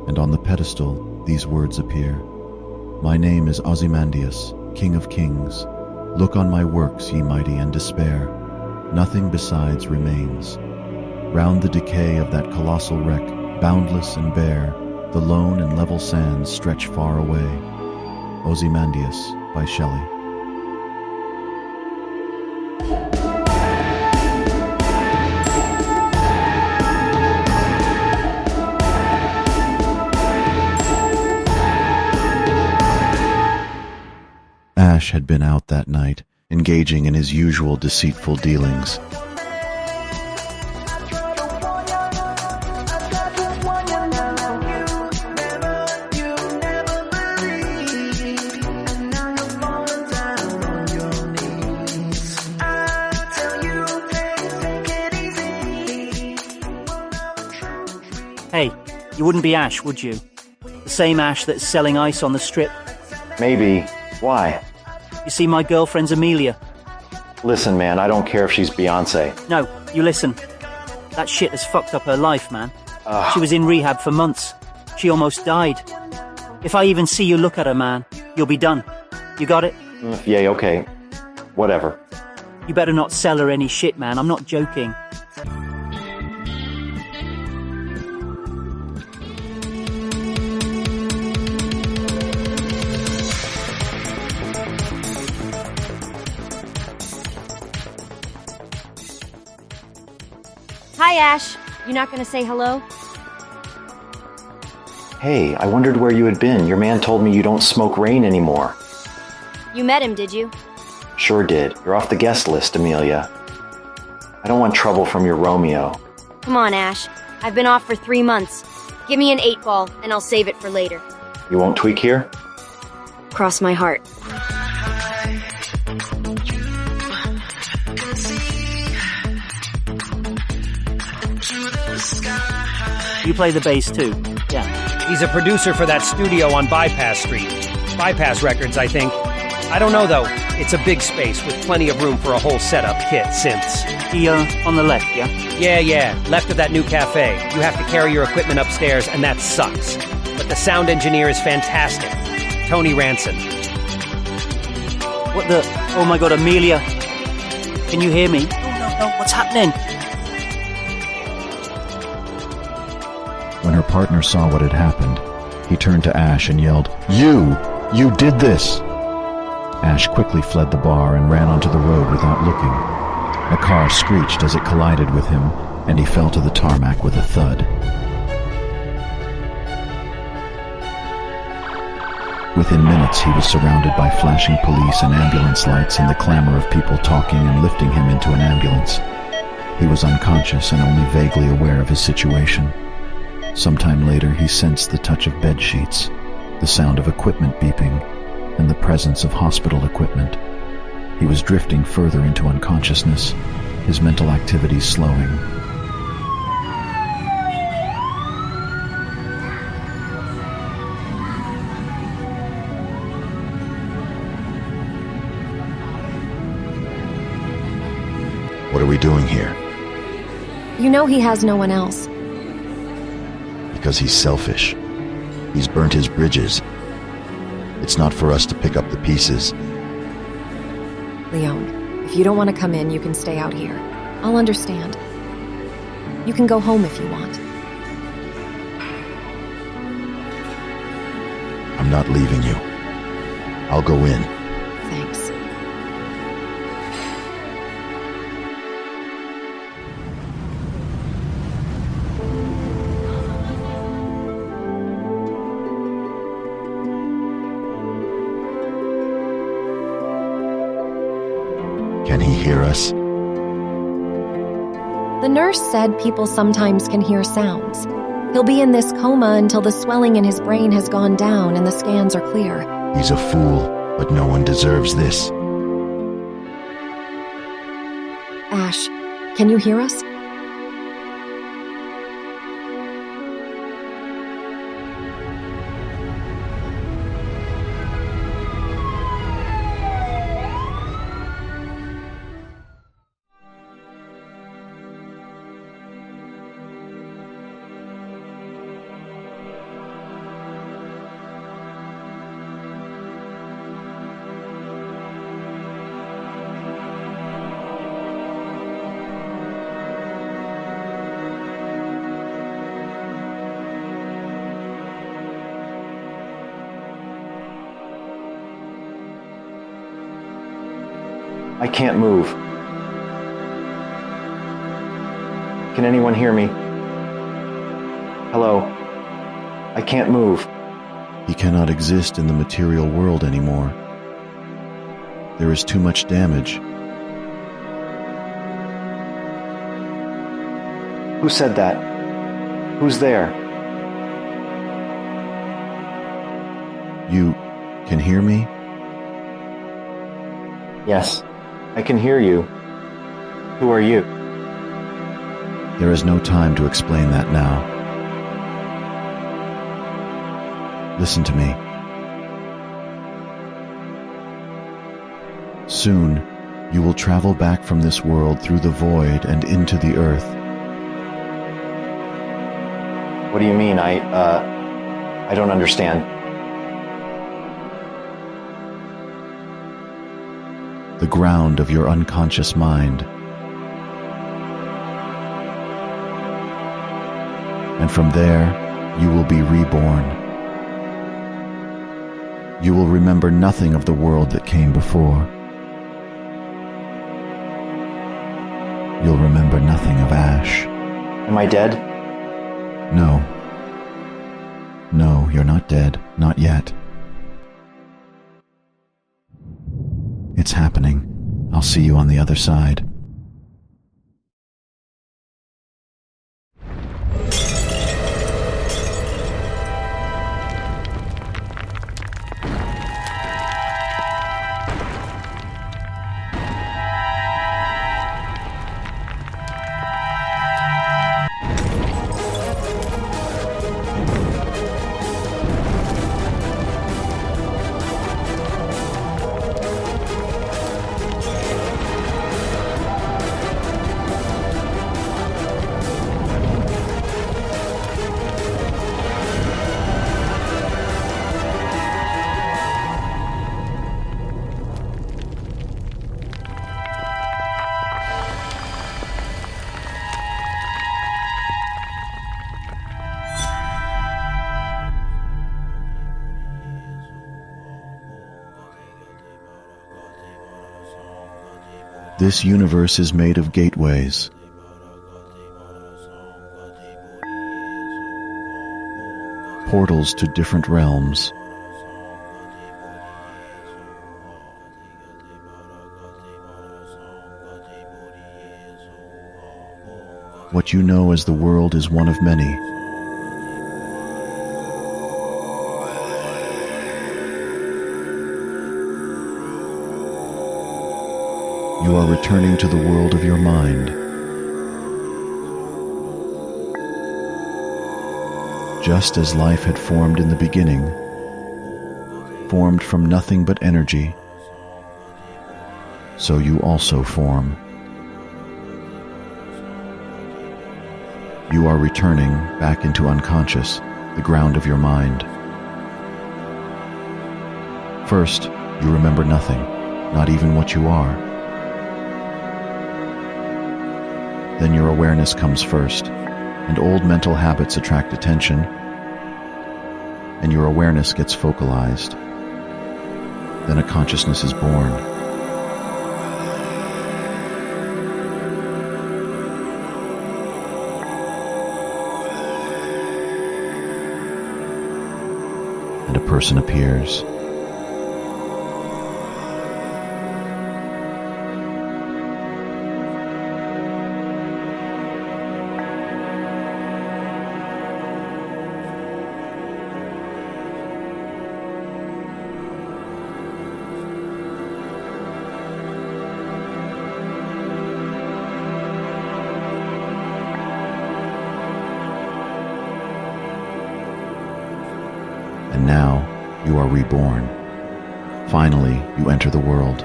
and on the pedestal these words appear. My name is Ozymandias, King of Kings. Look on my works, ye mighty, and despair. Nothing besides remains. Round the decay of that colossal wreck, boundless and bare, the lone and level sands stretch far away. Ozymandias by Shelley. Ash had been out that night, engaging in his usual deceitful dealings. Hey, you wouldn't be Ash, would you? The same Ash that's selling ice on the strip? Maybe. Why? You see, my girlfriend's Amelia. Listen, man, I don't care if she's Beyonce. No, you listen. That shit has fucked up her life, man. She was in rehab for months. She almost died. If I even see you look at her, man, you'll be done. You got it? Yeah, okay. Whatever. You better not sell her any shit, man. I'm not joking. Hi, Ash. You not gonna say hello? Hey, I wondered where you had been. Your man told me you don't smoke rain anymore. You met him, did you? Sure did. You're off the guest list, Amelia. I don't want trouble from your Romeo. Come on, Ash. I've been off for 3 months. Give me an 8-ball, and I'll save it for later. You won't tweak here? Cross my heart. You play the bass too? Yeah. He's a producer for that studio on Bypass Street. Bypass Records, I think. I don't know, though. It's a big space with plenty of room for a whole setup, kit, synths. He, on the left, yeah? Yeah. Left of that new cafe. You have to carry your equipment upstairs, and that sucks. But the sound engineer is fantastic. Tony Ranson. What the... Oh my god, Amelia. Can you hear me? No, what's happening? When her partner saw what had happened, he turned to Ash and yelled, You did this! Ash quickly fled the bar and ran onto the road without looking. A car screeched as it collided with him, and he fell to the tarmac with a thud. Within minutes, he was surrounded by flashing police and ambulance lights and the clamor of people talking and lifting him into an ambulance. He was unconscious and only vaguely aware of his situation. Sometime later, he sensed the touch of bed sheets, the sound of equipment beeping, and the presence of hospital equipment. He was drifting further into unconsciousness, his mental activities slowing. What are we doing here? You know he has no one else. Because he's selfish. He's burnt his bridges. It's not for us to pick up the pieces. Leon, if you don't want to come in, you can stay out here. I'll understand. You can go home if you want. I'm not leaving you. I'll go in. Thanks. Can he hear us? The nurse said people sometimes can hear sounds. He'll be in this coma until the swelling in his brain has gone down and the scans are clear. He's a fool, but no one deserves this. Ash, can you hear us? I can't move. Can anyone hear me? Hello? I can't move. He cannot exist in the material world anymore. There is too much damage. Who said that? Who's there? You can hear me? Yes, I can hear you. Who are you? There is no time to explain that now. Listen to me. Soon, you will travel back from this world through the void and into the earth. What do you mean? I don't understand. The ground of your unconscious mind. And from there, you will be reborn. You will remember nothing of the world that came before. You'll remember nothing of Ash. Am I dead? No. No, you're not dead. Not yet. It's happening. I'll see you on the other side. This universe is made of gateways. Portals to different realms. What you know as the world is one of many. You are returning to the world of your mind. Just as life had formed in the beginning, formed from nothing but energy, so you also form. You are returning back into unconscious, the ground of your mind. First, you remember nothing, not even what you are. Then your awareness comes first, and old mental habits attract attention, and your awareness gets focalized. Then a consciousness is born. And a person appears. And now you are reborn. Finally, you enter the world.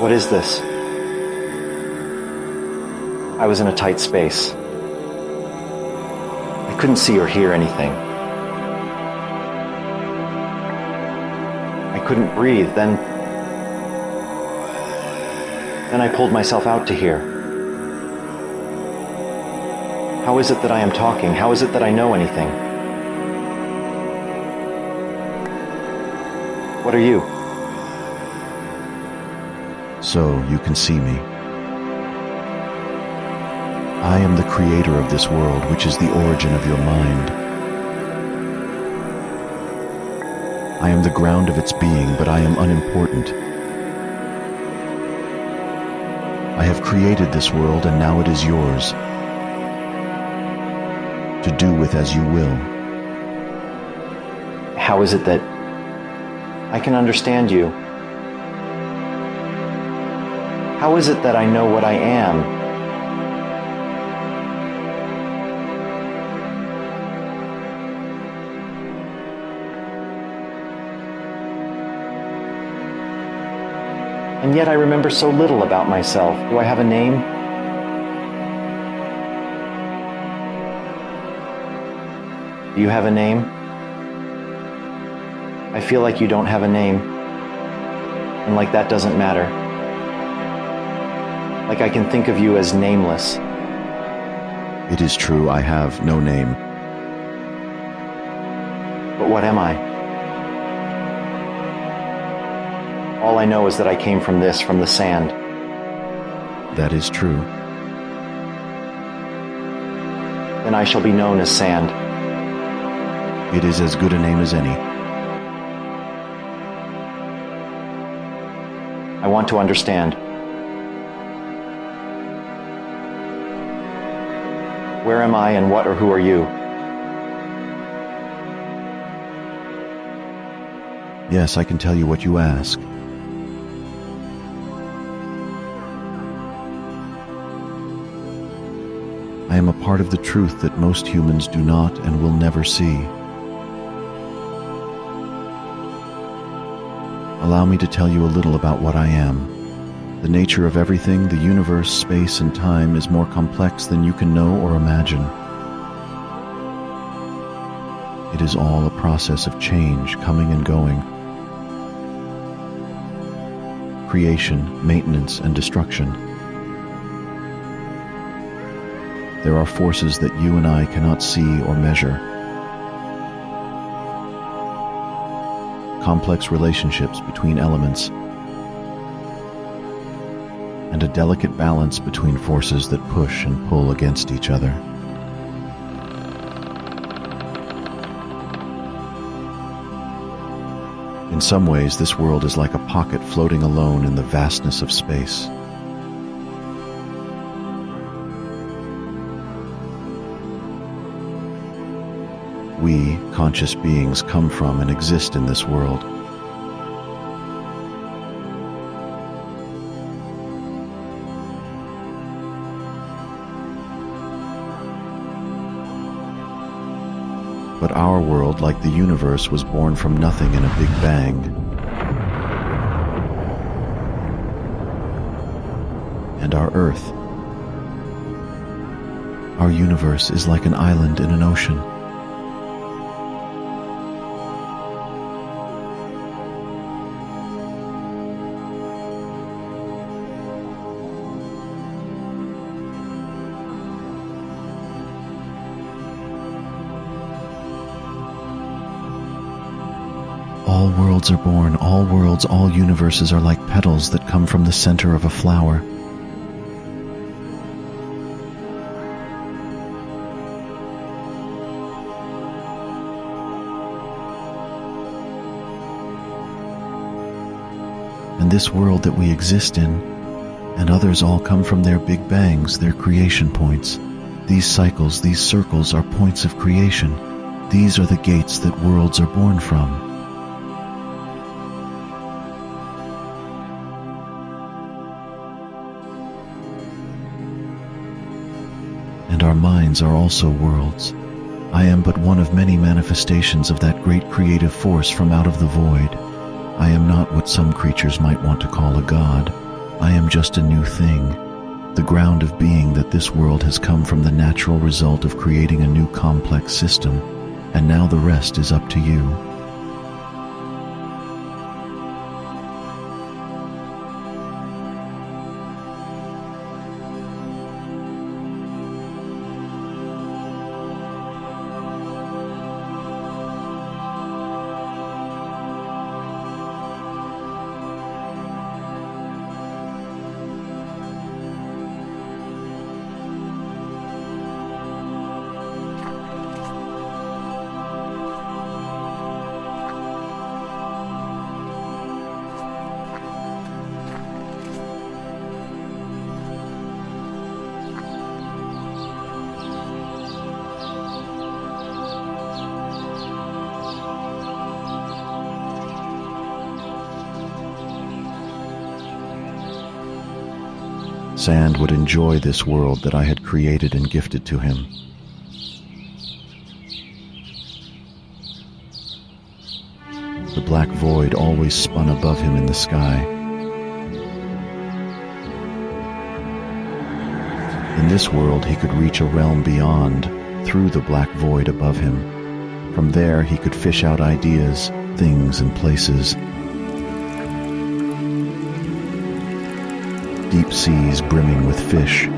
What is this? I was in a tight space. I couldn't see or hear anything. I couldn't breathe. Then I pulled myself out to here. How is it that I am talking? How is it that I know anything? What are you? So you can see me. I am the creator of this world, which is the origin of your mind. I am the ground of its being, but I am unimportant. I have created this world, and now it is yours, to do with as you will. How is it that I can understand you? How is it that I know what I am? And yet I remember so little about myself. Do I have a name? Do you have a name? I feel like you don't have a name. And like that doesn't matter. Like I can think of you as nameless. It is true, I have no name. But what am I? All I know is that I came from this, from the sand. That is true. Then I shall be known as sand. It is as good a name as any. I want to understand. Where am I and what or who are you? Yes, I can tell you what you ask. I am a part of the truth that most humans do not and will never see. Allow me to tell you a little about what I am. The nature of everything, the universe, space, and time is more complex than you can know or imagine. It is all a process of change, coming and going. Creation, maintenance, and destruction. There are forces that you and I cannot see or measure. Complex relationships between elements, and a delicate balance between forces that push and pull against each other. In some ways, this world is like a pocket floating alone in the vastness of space. We, conscious beings, come from and exist in this world. But our world, like the universe, was born from nothing in a big bang. And our Earth, our universe, is like an island in an ocean. All worlds are born, all worlds, all universes are like petals that come from the center of a flower. And this world that we exist in, and others, all come from their big bangs, their creation points. These cycles, these circles, are points of creation. These are the gates that worlds are born from. And our minds are also worlds. I am but one of many manifestations of that great creative force from out of the void. I am not what some creatures might want to call a god. I am just a new thing, the ground of being that this world has come from the natural result of creating a new complex system, and now the rest is up to you. Sand would enjoy this world that I had created and gifted to him. The black void always spun above him in the sky. In this world, he could reach a realm beyond, through the black void above him. From there, he could fish out ideas, things, and places. Deep seas brimming with fish.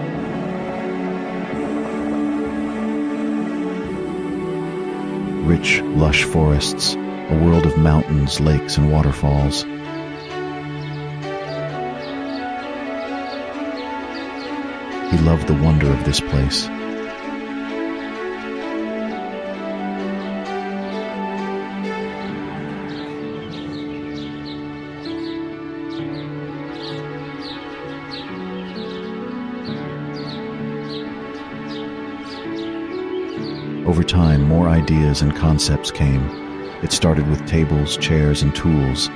Rich, lush forests, a world of mountains, lakes, and waterfalls. He loved the wonder of this place. Over time, more ideas and concepts came. It started with tables, chairs, and tools.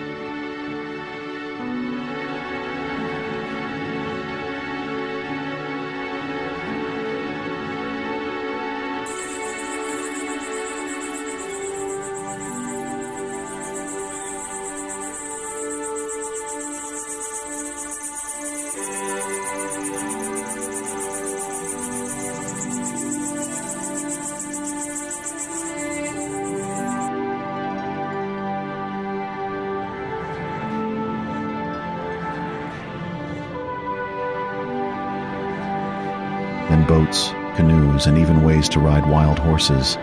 Then boats, canoes, and even ways to ride wild horses.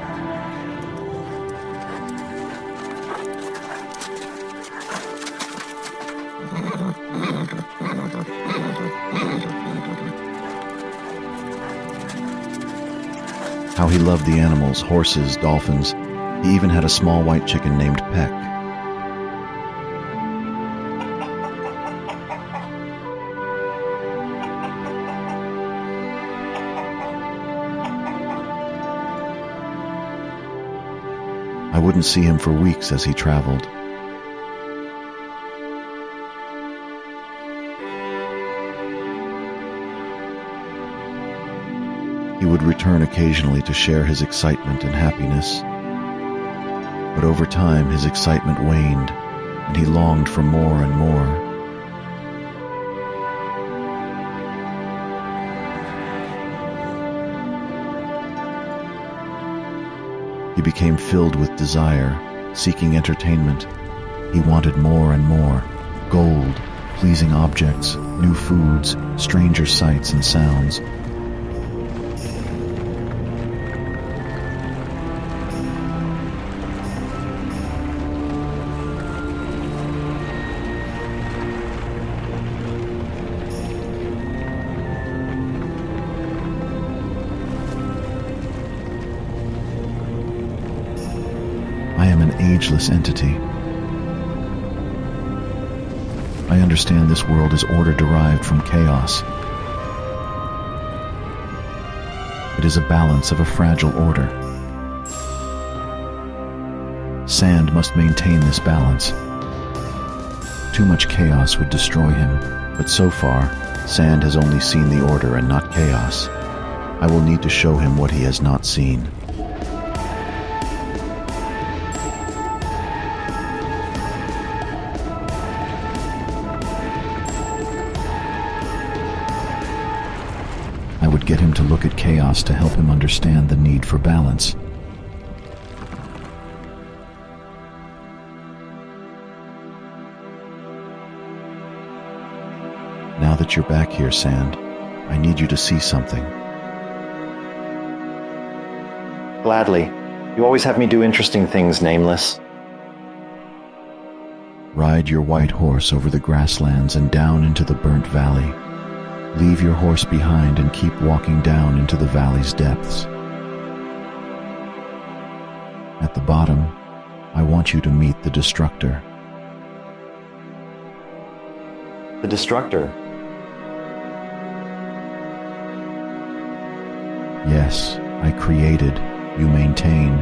How he loved the animals, horses, dolphins. He even had a small white chicken named Peck. I wouldn't see him for weeks as he traveled. He would return occasionally to share his excitement and happiness. But over time, his excitement waned, and he longed for more and more. He became filled with desire, seeking entertainment. He wanted more and more: gold, pleasing objects, new foods, stranger sights and sounds. I am an ageless entity. I understand this world is order derived from chaos. It is a balance of a fragile order. Sand must maintain this balance. Too much chaos would destroy him, but so far, Sand has only seen the order and not chaos. I will need to show him what he has not seen. I would get him to look at chaos to help him understand the need for balance. Now that you're back here, Sand, I need you to see something. Gladly. You always have me do interesting things, Nameless. Ride your white horse over the grasslands and down into the burnt valley. Leave your horse behind and keep walking down into the valley's depths. At the bottom, I want you to meet the Destructor. The Destructor? Yes, I created, you maintain,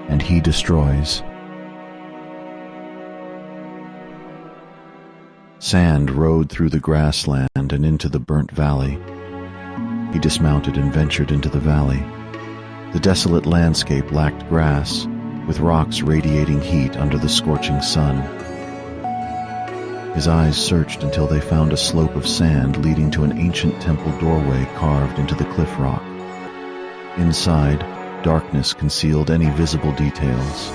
and he destroys. Sand rode through the grassland and into the burnt valley. He dismounted and ventured into the valley. The desolate landscape lacked grass, with rocks radiating heat under the scorching sun. His eyes searched until they found a slope of sand leading to an ancient temple doorway carved into the cliff rock. Inside, darkness concealed any visible details.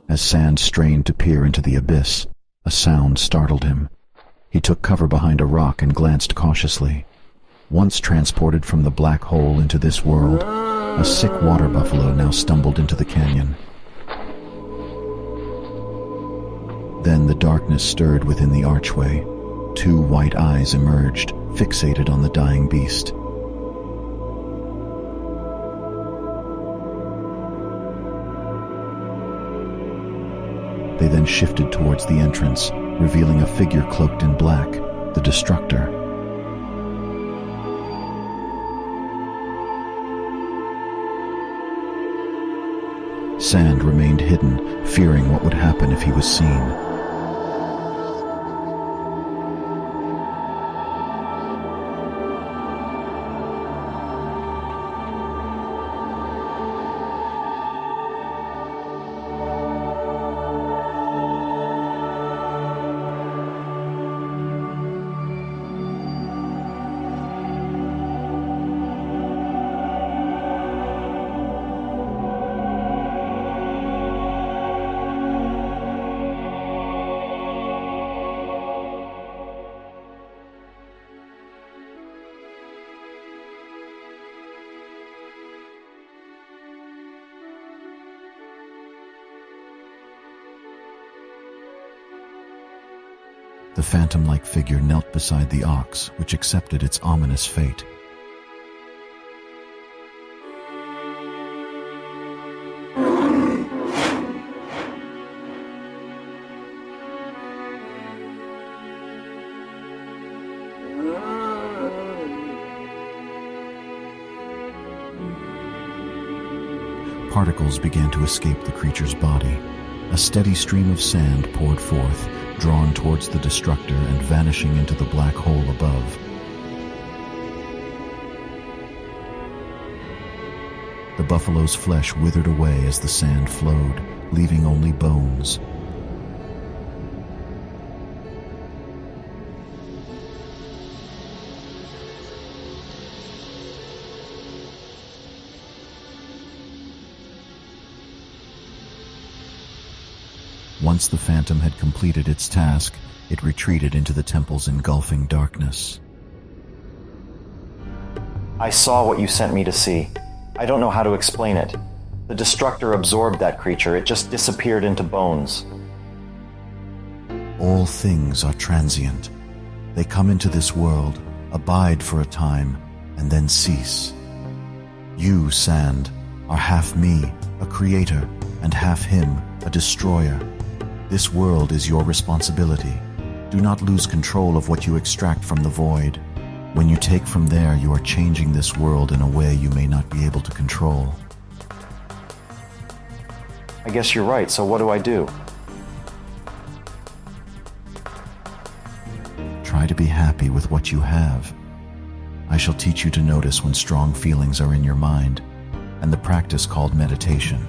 As Sand strained to peer into the abyss, a sound startled him. He took cover behind a rock and glanced cautiously. Once transported from the black hole into this world, a sick water buffalo now stumbled into the canyon. Then the darkness stirred within the archway. Two white eyes emerged, fixated on the dying beast. They then shifted towards the entrance, revealing a figure cloaked in black, the Destructor. Sand remained hidden, fearing what would happen if he was seen. The phantom-like figure knelt beside the ox, which accepted its ominous fate. Particles began to escape the creature's body. A steady stream of sand poured forth, drawn towards the Destructor and vanishing into the black hole above. The buffalo's flesh withered away as the sand flowed, leaving only bones. Once the phantom had completed its task, it retreated into the temple's engulfing darkness. I saw what you sent me to see. I don't know how to explain it. The Destructor absorbed that creature. It just disappeared into bones. All things are transient. They come into this world, abide for a time, and then cease. You, Sand, are half me, a creator, and half him, a destroyer. This world is your responsibility. Do not lose control of what you extract from the void. When you take from there, you are changing this world in a way you may not be able to control. I guess you're right, so what do I do? Try to be happy with what you have. I shall teach you to notice when strong feelings are in your mind, and the practice called meditation.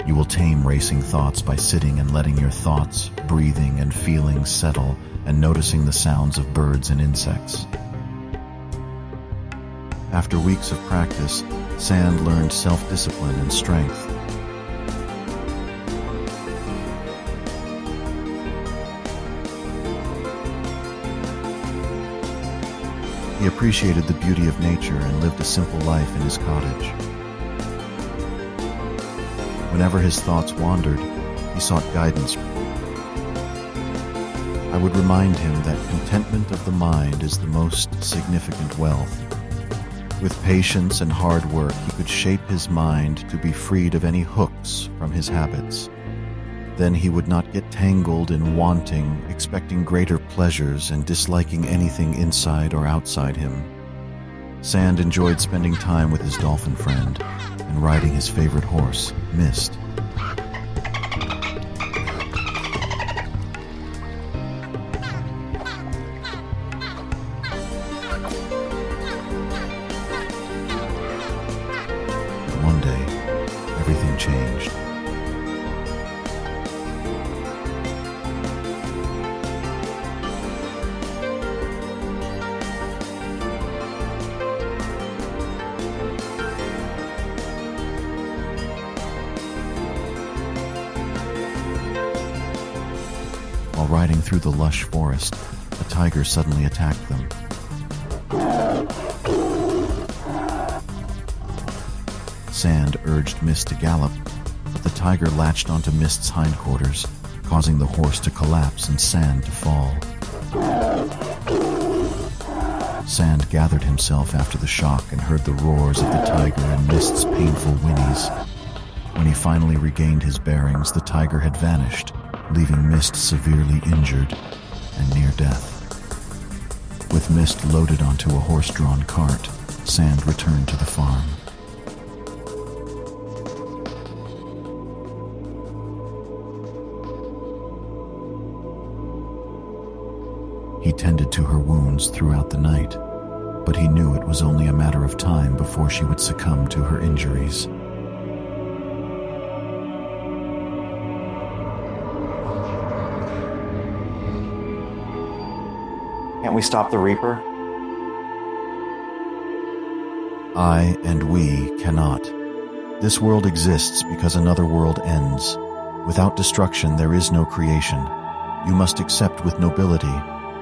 You will tame racing thoughts by sitting and letting your thoughts, breathing, and feelings settle, and noticing the sounds of birds and insects. After weeks of practice, Sand learned self-discipline and strength. He appreciated the beauty of nature and lived a simple life in his cottage. Whenever his thoughts wandered, he sought guidance. I would remind him that contentment of the mind is the most significant wealth. With patience and hard work, he could shape his mind to be freed of any hooks from his habits. Then he would not get tangled in wanting, expecting greater pleasures, and disliking anything inside or outside him. Sand enjoyed spending time with his dolphin friend and riding his favorite horse, Mist. One day, everything changed. While riding through the lush forest, a tiger suddenly attacked them. Sand urged Mist to gallop, but the tiger latched onto Mist's hindquarters, causing the horse to collapse and Sand to fall. Sand gathered himself after the shock and heard the roars of the tiger and Mist's painful whinnies. When he finally regained his bearings, the tiger had vanished, leaving Mist severely injured and near death. With Mist loaded onto a horse-drawn cart, Sand returned to the farm. He tended to her wounds throughout the night, but he knew it was only a matter of time before she would succumb to her injuries. Can't we stop the Reaper? I and we cannot. This world exists because another world ends. Without destruction, there is no creation. You must accept with nobility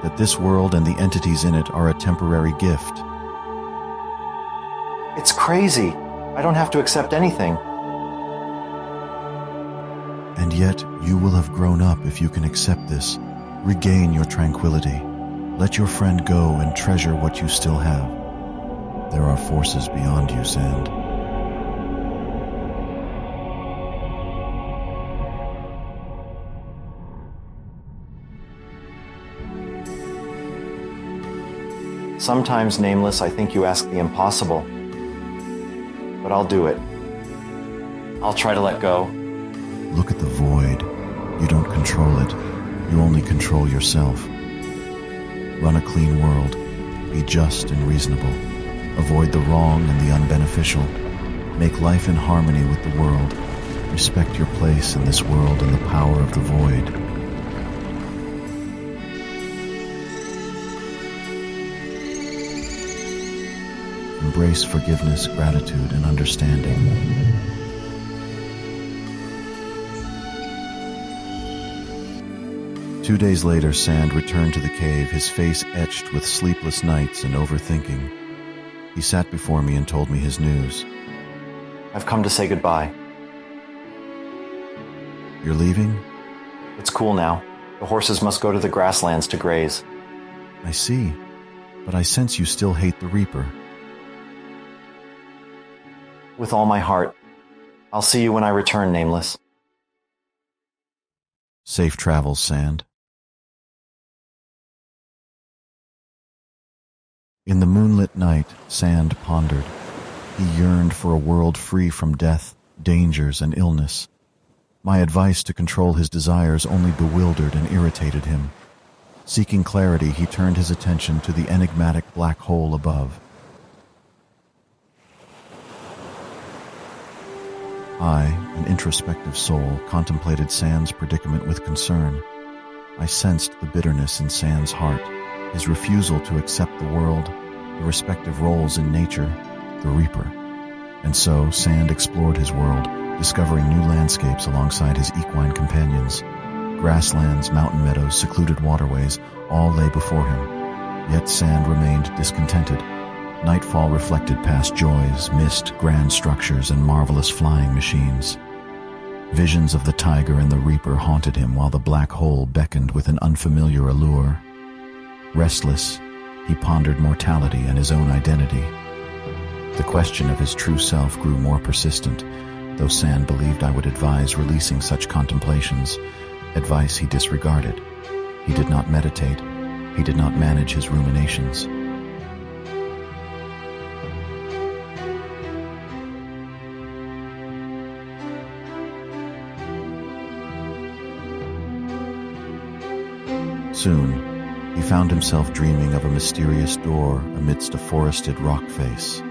that this world and the entities in it are a temporary gift. It's crazy. I don't have to accept anything. And yet, you will have grown up if you can accept this. Regain your tranquility. Let your friend go and treasure what you still have. There are forces beyond you, Sand. Sometimes, Nameless, I think you ask the impossible. But I'll do it. I'll try to let go. Look at the void. You don't control it. You only control yourself. Run a clean world. Be just and reasonable. Avoid the wrong and the unbeneficial. Make life in harmony with the world. Respect your place in this world and the power of the void. Embrace forgiveness, gratitude, and understanding. 2 days later, Sand returned to the cave, his face etched with sleepless nights and overthinking. He sat before me and told me his news. I've come to say goodbye. You're leaving? It's cool now. The horses must go to the grasslands to graze. I see, but I sense you still hate the Reaper. With all my heart. I'll see you when I return, Nameless. Safe travels, Sand. In the moonlit night, Sand pondered. He yearned for a world free from death, dangers, and illness. My advice to control his desires only bewildered and irritated him. Seeking clarity, he turned his attention to the enigmatic black hole above. I, an introspective soul, contemplated Sand's predicament with concern. I sensed the bitterness in Sand's heart, his refusal to accept the world, the respective roles in nature, the Reaper. And so, Sand explored his world, discovering new landscapes alongside his equine companions. Grasslands, mountain meadows, secluded waterways, all lay before him. Yet Sand remained discontented. Nightfall reflected past joys, mist, grand structures, and marvelous flying machines. Visions of the tiger and the Reaper haunted him while the black hole beckoned with an unfamiliar allure. Restless, he pondered mortality and his own identity. The question of his true self grew more persistent, though Sand believed I would advise releasing such contemplations, advice he disregarded. He did not meditate. He did not manage his ruminations. Soon, he found himself dreaming of a mysterious door amidst a forested rock face.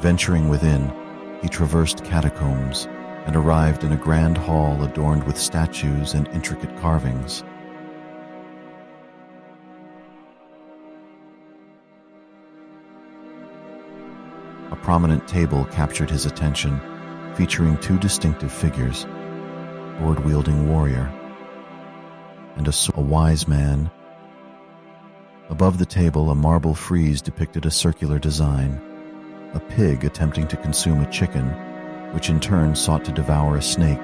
Venturing within, he traversed catacombs and arrived in a grand hall adorned with statues and intricate carvings. A prominent table captured his attention, featuring two distinctive figures, a sword-wielding warrior and a wise man. Above the table, a marble frieze depicted a circular design, a pig attempting to consume a chicken, which in turn sought to devour a snake,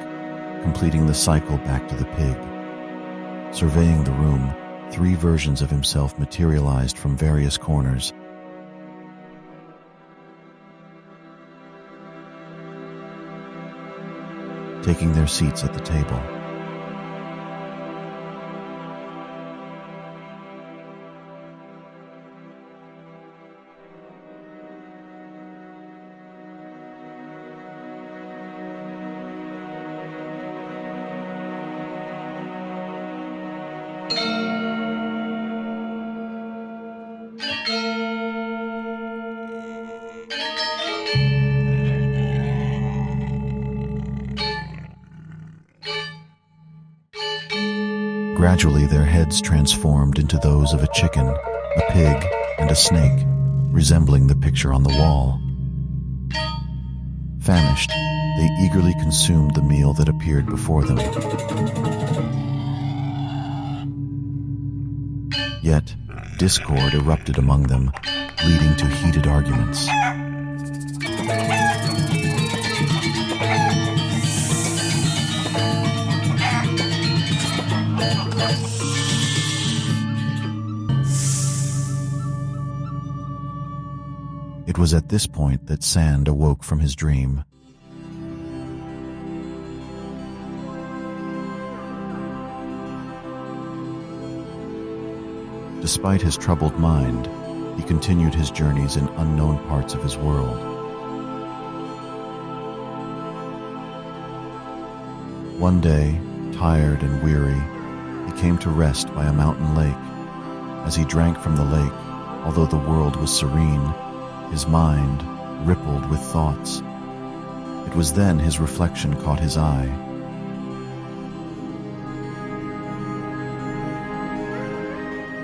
completing the cycle back to the pig. Surveying the room, three versions of himself materialized from various corners. Taking their seats at the table. Gradually, their heads transformed into those of a chicken, a pig, and a snake, resembling the picture on the wall. Famished, they eagerly consumed the meal that appeared before them. Yet, discord erupted among them, leading to heated arguments. It was at this point that Sand awoke from his dream. Despite his troubled mind, he continued his journeys in unknown parts of his world. One day, tired and weary, he came to rest by a mountain lake. As he drank from the lake, although the world was serene, his mind rippled with thoughts. It was then his reflection caught his eye.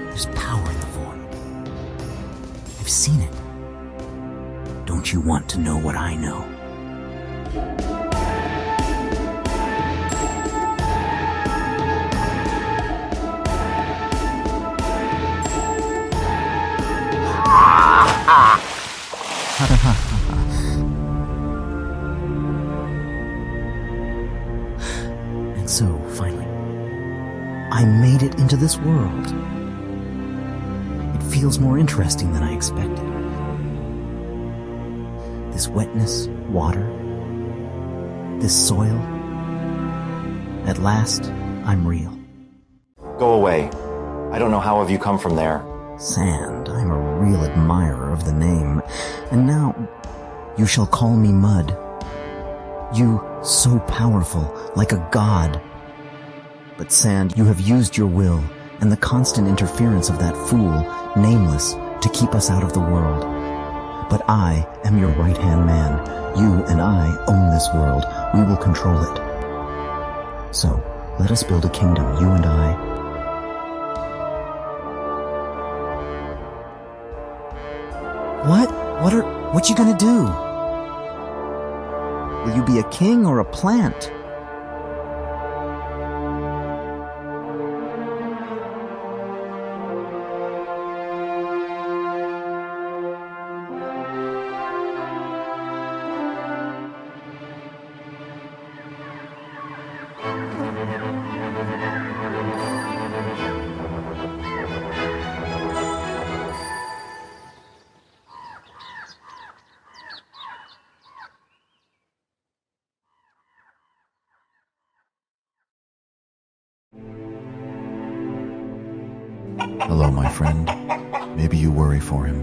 There's power in the void. I've seen it. Don't you want to know what I know? And so, finally, I made it into this world. It feels more interesting than I expected. This wetness, water, this soil. At last, I'm real. Go away. I don't know how have you come from there. Sand, I'm a real admirer of the name. And now, you shall call me Mud. You, so powerful, like a god. But Sand, you have used your will and the constant interference of that fool, Nameless, to keep us out of the world. But I am your right-hand man. You and I own this world. We will control it. So, let us build a kingdom, you and I. What you gonna do? Will you be a king or a plant? Hello, my friend. Maybe you worry for him.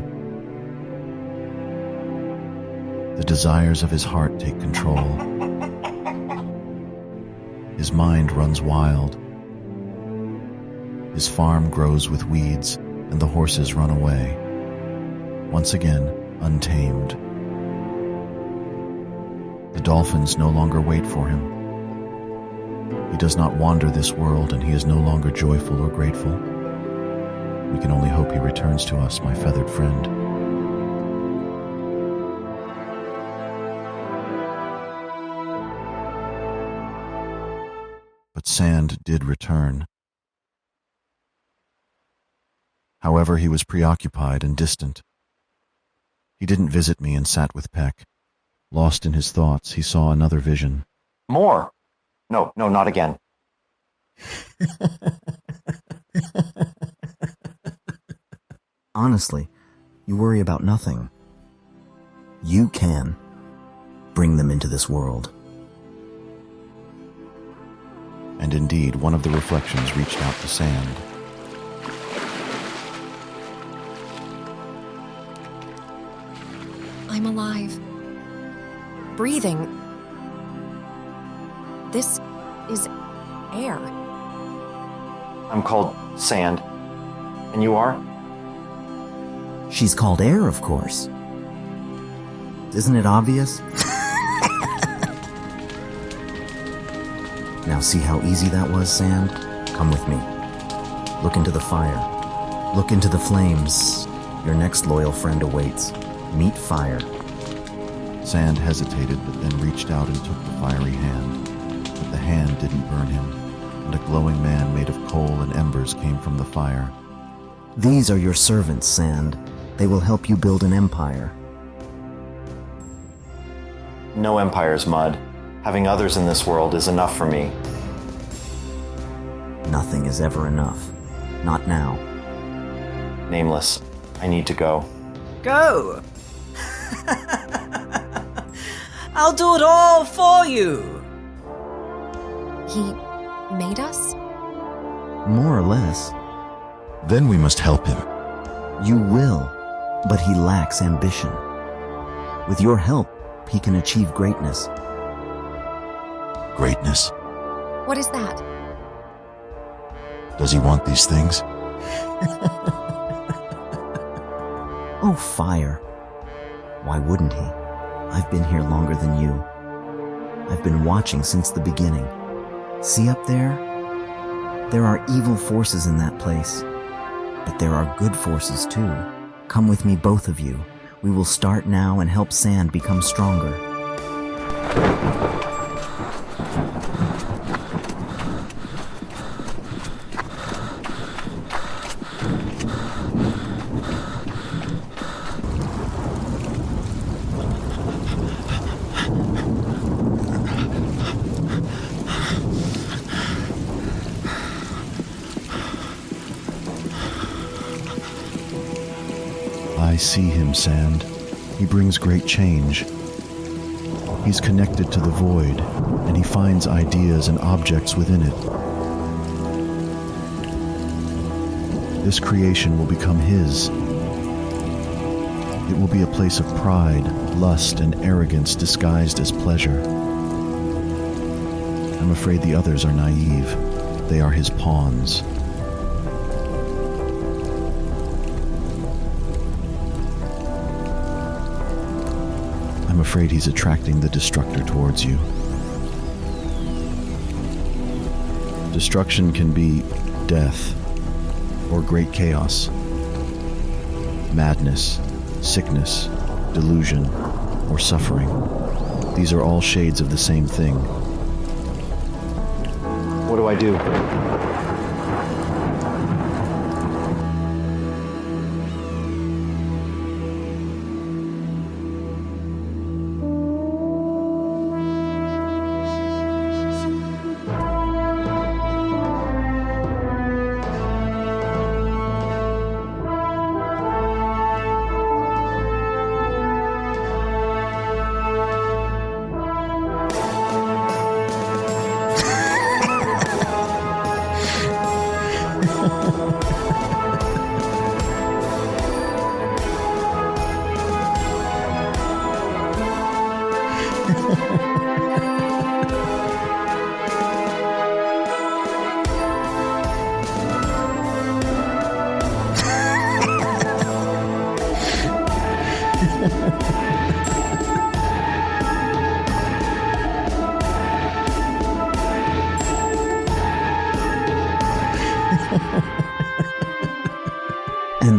The desires of his heart take control. His mind runs wild. His farm grows with weeds, and the horses run away. Once again, untamed. The dolphins no longer wait for him. He does not wander this world, and he is no longer joyful or grateful. We can only hope he returns to us, my feathered friend. But Sand did return. However, he was preoccupied and distant. He didn't visit me and sat with Peck. Lost in his thoughts, he saw another vision. More! No, not again. Honestly, you worry about nothing. You can bring them into this world. And indeed, one of the reflections reached out to Sand. I'm alive. Breathing. This is air. I'm called Sand. And you are? She's called Air, of course. Isn't it obvious? Now see how easy that was, Sand? Come with me. Look into the fire. Look into the flames. Your next loyal friend awaits. Meet fire. Sand hesitated, but then reached out and took the fiery hand. But the hand didn't burn him, and a glowing man made of coal and embers came from the fire. These are your servants, Sand. They will help you build an empire. No empire's mud. Having others in this world is enough for me. Nothing is ever enough. Not now. Nameless, I need to go. Go! I'll do it all for you! He made us? More or less. Then we must help him. You will, but he lacks ambition. With your help, he can achieve greatness. Greatness? What is that? Does he want these things? Oh, fire. Why wouldn't he? I've been here longer than you. I've been watching since the beginning. See up there? There are evil forces in that place. But there are good forces too. Come with me, both of you. We will start now and help Sand become stronger. I see him, Sand. He brings great change. He's connected to the void, and he finds ideas and objects within it. This creation will become his. It will be a place of pride, lust, and arrogance disguised as pleasure. I'm afraid the others are naive. They are his pawns. I'm afraid he's attracting the destructor towards you. Destruction can be death or great chaos, madness, sickness, delusion, or suffering. These are all shades of the same thing. What do I do?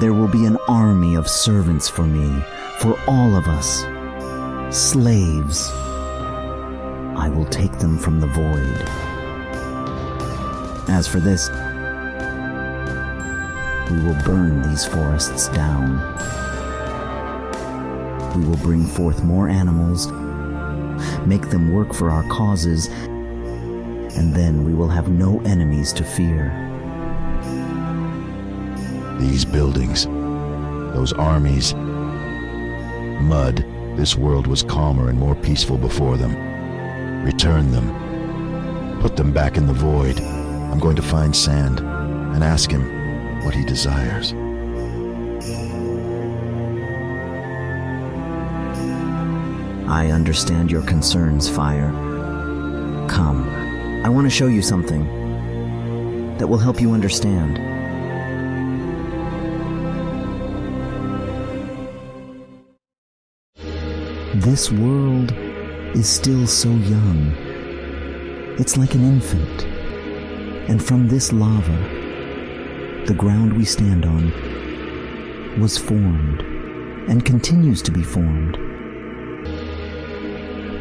there will be an army of servants for me, for all of us. Slaves. I will take them from the void. As for this, we will burn these forests down. We will bring forth more animals, make them work for our causes, and then we will have no enemies to fear. These buildings, those armies, mud, this world was calmer and more peaceful before them. Return them. Put them back in the void. I'm going to find Sand and ask him what he desires. I understand your concerns, Fire. Come, I want to show you something that will help you understand. This world is still so young. It's like an infant. And from this lava, the ground we stand on was formed and continues to be formed.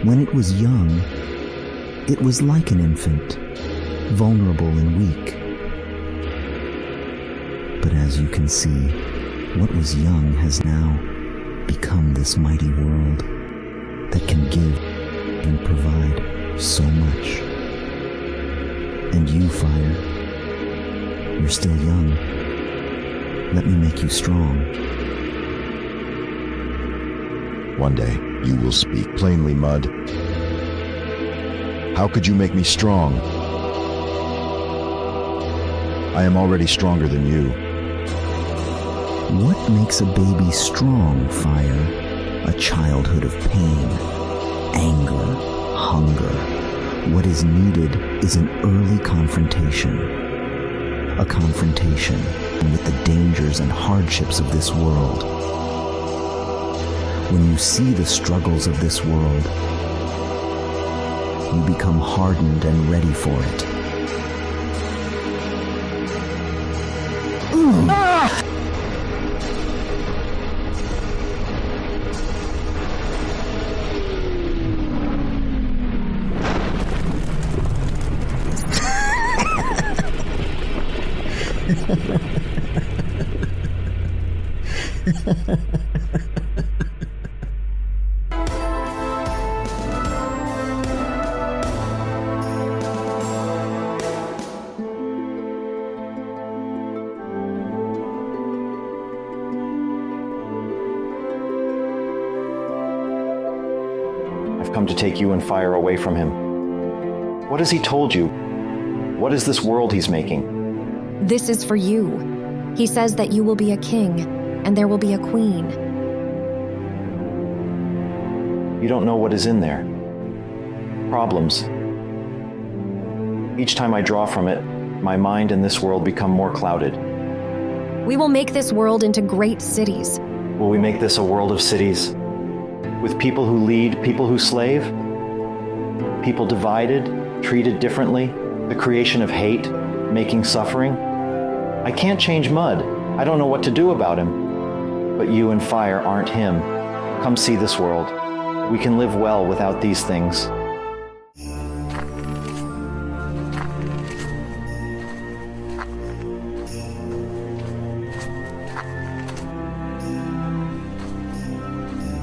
When it was young, it was like an infant, vulnerable and weak. But as you can see, what was young has now become this mighty world that can give and provide so much. And you, Fire, you're still young. Let me make you strong. One day, you will speak plainly, Mud. How could you make me strong? I am already stronger than you. What makes a baby strong, Fire? A childhood of pain, anger, hunger. What is needed is an early confrontation. A confrontation with the dangers and hardships of this world. When you see the struggles of this world, you become hardened and ready for it. I've come to take you and Fire away from him. What has he told you? What is this world he's making? This is for you. He says that you will be a king, and there will be a queen. You don't know what is in there. Problems. Each time I draw from it, my mind and this world become more clouded. We will make this world into great cities. Will we make this a world of cities? With people who lead, people who slave? People divided, treated differently? The creation of hate, making suffering? I can't change Mud. I don't know what to do about him. But you and Fire aren't him. Come see this world. We can live well without these things.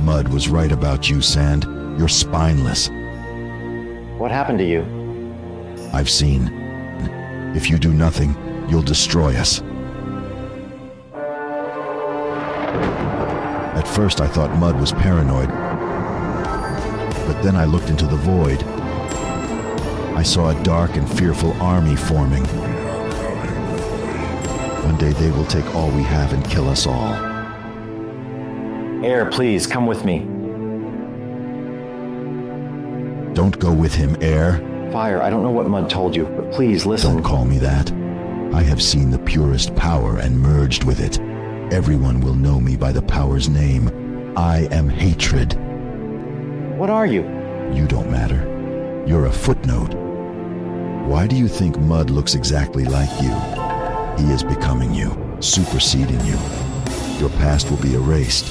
Mud was right about you, Sand. You're spineless. What happened to you? I've seen. If you do nothing, you'll destroy us. At first I thought Mud was paranoid, but then I looked into the void. I saw a dark and fearful army forming. One day they will take all we have and kill us all. Air, please, come with me. Don't go with him, Air. Fire, I don't know what Mud told you, but please listen. Don't call me that. I have seen the purest power and merged with it. Everyone will know me by the power's name. I am hatred. What are you? You don't matter. You're a footnote. Why do you think Mud looks exactly like you? He is becoming you, superseding you. Your past will be erased.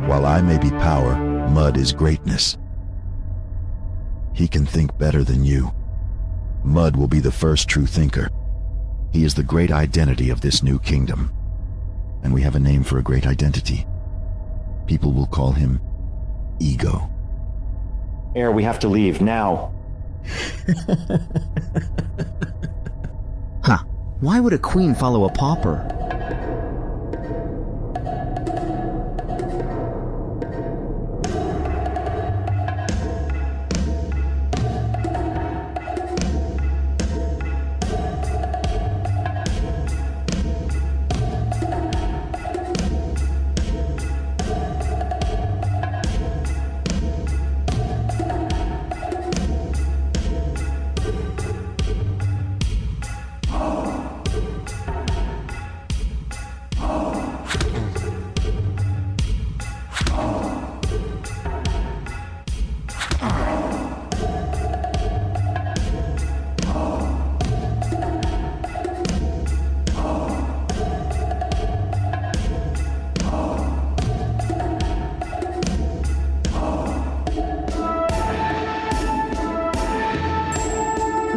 While I may be power, Mud is greatness. He can think better than you. Mud will be the first true thinker. He is the great identity of this new kingdom. And we have a name for a great identity. People will call him Ego. Air, we have to leave, now. Huh. Why would a queen follow a pauper?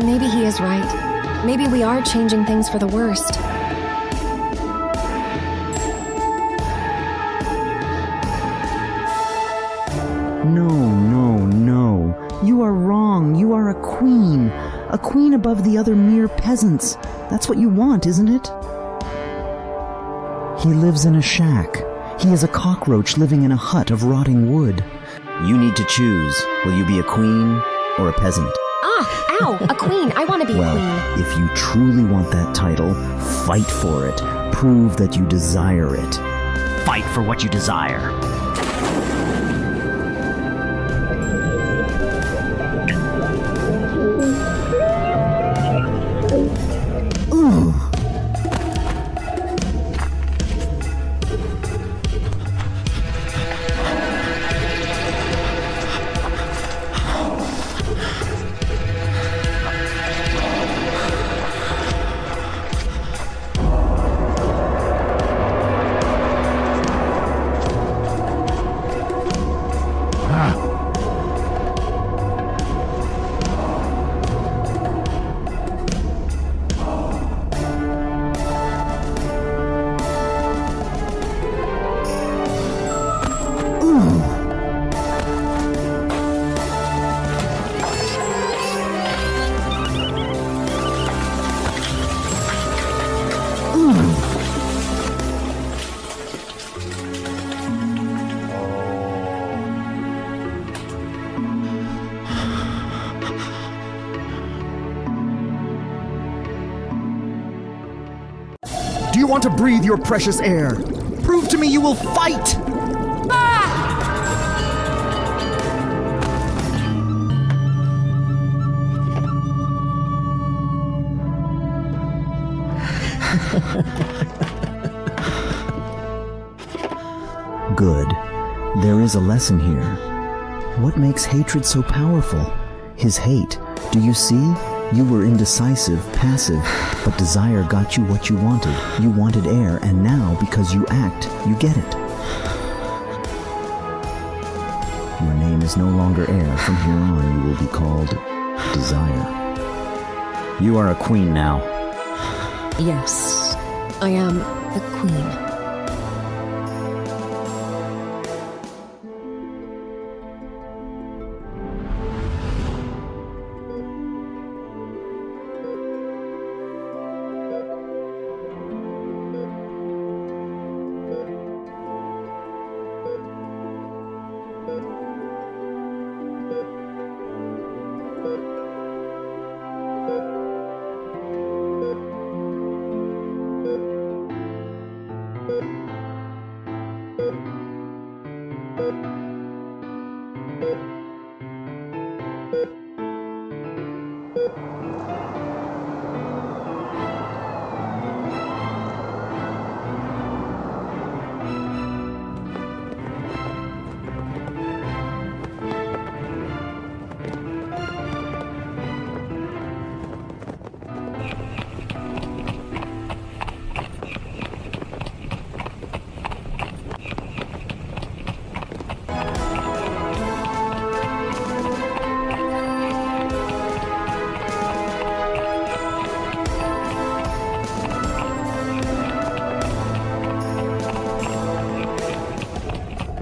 Maybe he is right. Maybe we are changing things for the worst. No. You are wrong. You are a queen. A queen above the other mere peasants. That's what you want, isn't it? He lives in a shack. He is a cockroach living in a hut of rotting wood. You need to choose. Will you be a queen or a peasant? Ah, ow, a queen. I want to be a Well, queen. if you truly want that title, fight for it. Prove that you desire it. Fight for what you desire. Ooh. Do you want to breathe your precious air? Prove to me you will fight! Good. There is a lesson here. What makes hatred so powerful? His hate. Do you see? You were indecisive, passive, but desire got you what you wanted. You wanted air, and now, because you act, you get it. Your name is no longer air. From here on, you will be called Desire. You are a queen now. Yes, I am the queen.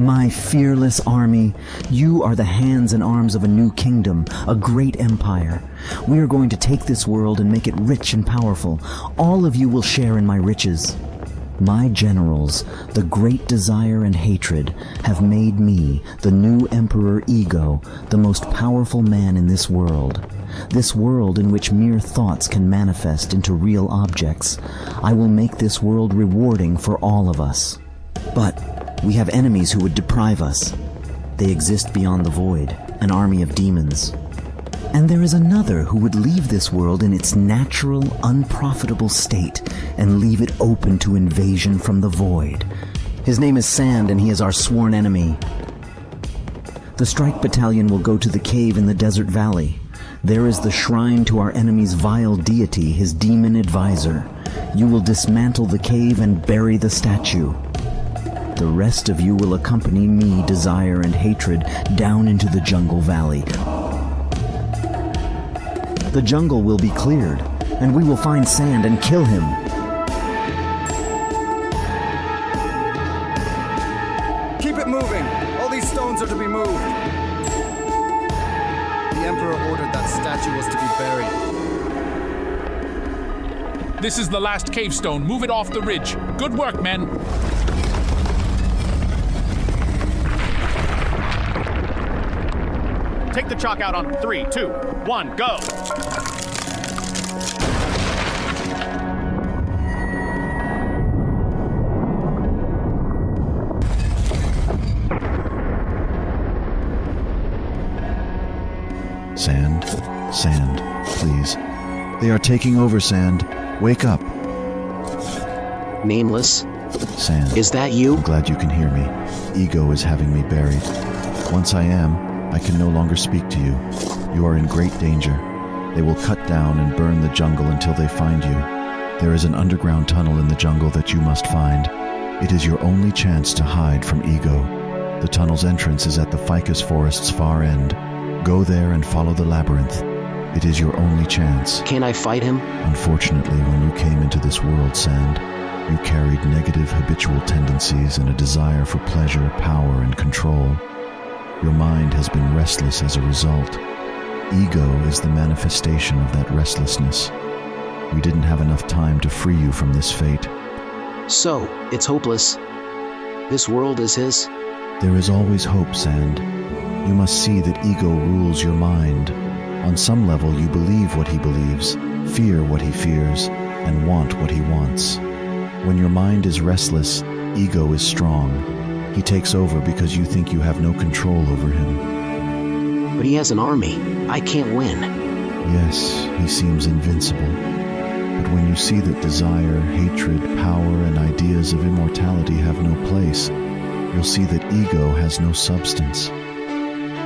My fearless army, you are the hands and arms of a new kingdom, a great empire. We are going to take this world and make it rich and powerful. All of you will share in my riches. My generals, the great desire and hatred, have made me, the new Emperor Ego, the most powerful man in this world. This world in which mere thoughts can manifest into real objects. I will make this world rewarding for all of us. But we have enemies who would deprive us. They exist beyond the void, an army of demons. And there is another who would leave this world in its natural, unprofitable state and leave it open to invasion from the void. His name is Sand, and he is our sworn enemy. The strike battalion will go to the cave in the desert valley. There is the shrine to our enemy's vile deity, his demon advisor. You will dismantle the cave and bury the statue. The rest of you will accompany me, Desire and Hatred, down into the jungle valley. The jungle will be cleared, and we will find Sand and kill him. Keep it moving! All these stones are to be moved. The Emperor ordered that statue was to be buried. This is the last cave stone. Move it off the ridge. Good work, men. Take the chalk out on 3, 2, 1, go! Sand, Sand, please. They are taking over, Sand. Wake up. Nameless? Sand. Is that you? I'm glad you can hear me. Ego is having me buried. Once I am, I can no longer speak to you. You are in great danger. They will cut down and burn the jungle until they find you. There is an underground tunnel in the jungle that you must find. It is your only chance to hide from Ego. The tunnel's entrance is at the ficus forest's far end. Go there and follow the labyrinth. It is your only chance. Can I fight him? Unfortunately, when you came into this world, Sand, you carried negative habitual tendencies and a desire for pleasure, power, and control. Your mind has been restless as a result. Ego is the manifestation of that restlessness. We didn't have enough time to free you from this fate. So, it's hopeless. This world is his? There is always hope, Sand. You must see that Ego rules your mind. On some level, you believe what he believes, fear what he fears, and want what he wants. When your mind is restless, Ego is strong. He takes over because you think you have no control over him. But he has an army. I can't win. Yes, he seems invincible. But when you see that desire, hatred, power, and ideas of immortality have no place, you'll see that Ego has no substance.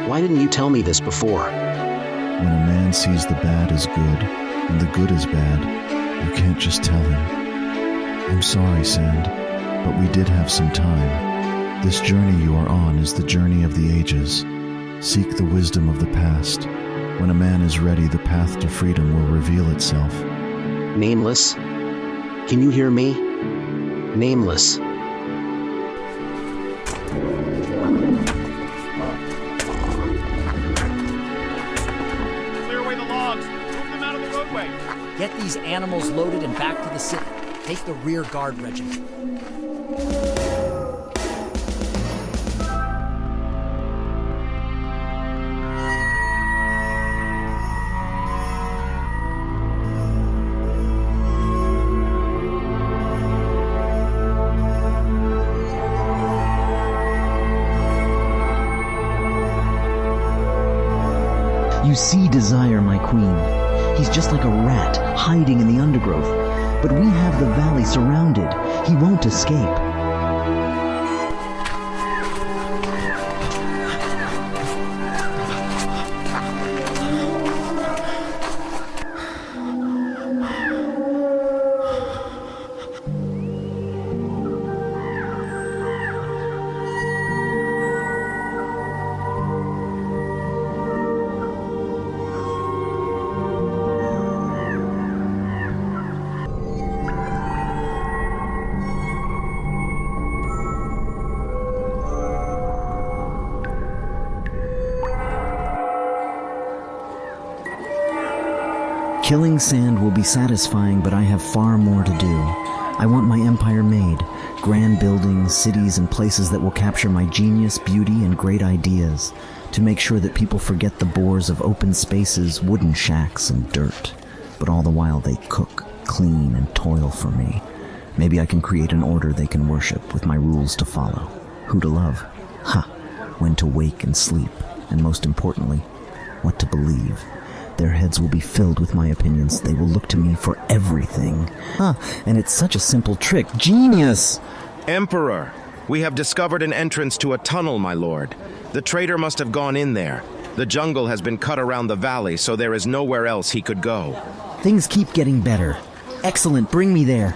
Why didn't you tell me this before? When a man sees the bad as good, and the good as bad, you can't just tell him. I'm sorry, Sand, but we did have some time. This journey you are on is the journey of the ages. Seek the wisdom of the past. When a man is ready, the path to freedom will reveal itself. Nameless? Can you hear me? Nameless. Clear away the logs. Move them out of the roadway. Get these animals loaded and back to the city. Take the rear guard regiment. You see Desire, my queen. He's just like a rat, hiding in the undergrowth. But we have the valley surrounded. He won't escape. Killing sand will be satisfying, but I have far more to do. I want my empire made. Grand buildings, cities, and places that will capture my genius, beauty, and great ideas. To make sure that people forget the bores of open spaces, wooden shacks, and dirt. But all the while they cook, clean, and toil for me. Maybe I can create an order they can worship with my rules to follow. Who to love? When to wake and sleep. And most importantly, what to believe. Their heads will be filled with my opinions. They will look to me for everything. And it's such a simple trick. Genius! Emperor, we have discovered an entrance to a tunnel, my lord. The traitor must have gone in there. The jungle has been cut around the valley, so there is nowhere else he could go. Things keep getting better. Excellent, bring me there.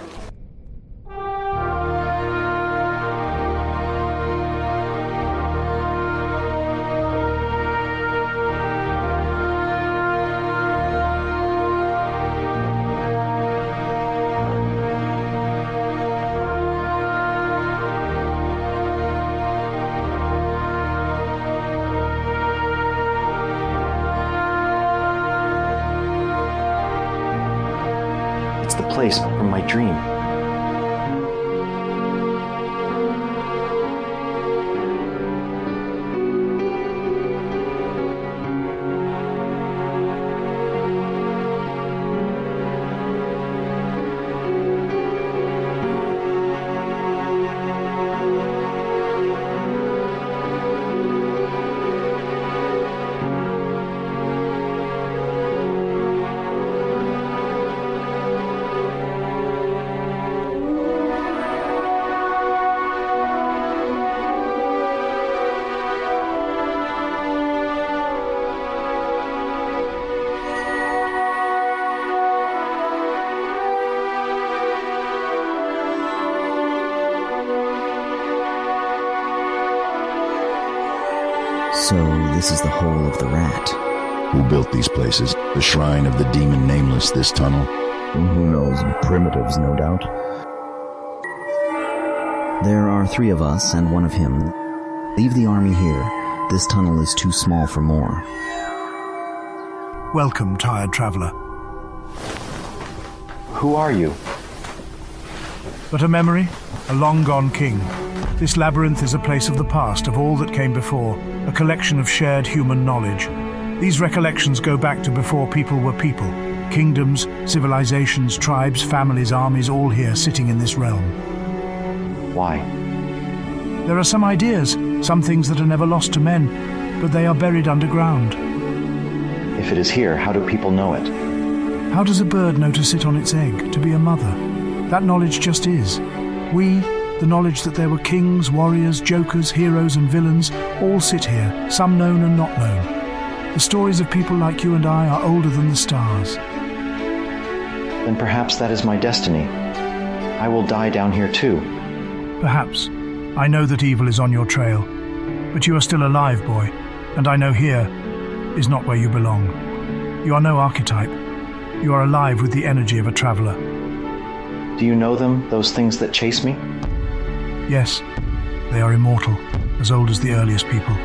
It's the place from my dream. So this is the hole of the rat. Who built these places? The shrine of the demon Nameless, this tunnel? Who knows? Primitives, no doubt. There are 3 of us and 1 of him. Leave the army here. This tunnel is too small for more. Welcome, tired traveler. Who are you? But a memory, a long-gone king. This labyrinth is a place of the past, of all that came before, a collection of shared human knowledge. These recollections go back to before people were people. Kingdoms, civilizations, tribes, families, armies, all here sitting in this realm. Why? There are some ideas, some things that are never lost to men, but they are buried underground. If it is here, how do people know it? How does a bird know to sit on its egg, to be a mother? That knowledge just is. We, the knowledge that there were kings, warriors, jokers, heroes and villains, all sit here, some known and not known. The stories of people like you and I are older than the stars. Then perhaps that is my destiny. I will die down here too. Perhaps. I know that evil is on your trail. But you are still alive, boy, and I know here is not where you belong. You are no archetype. You are alive with the energy of a traveler. Do you know them, those things that chase me? Yes, they are immortal, as old as the earliest people.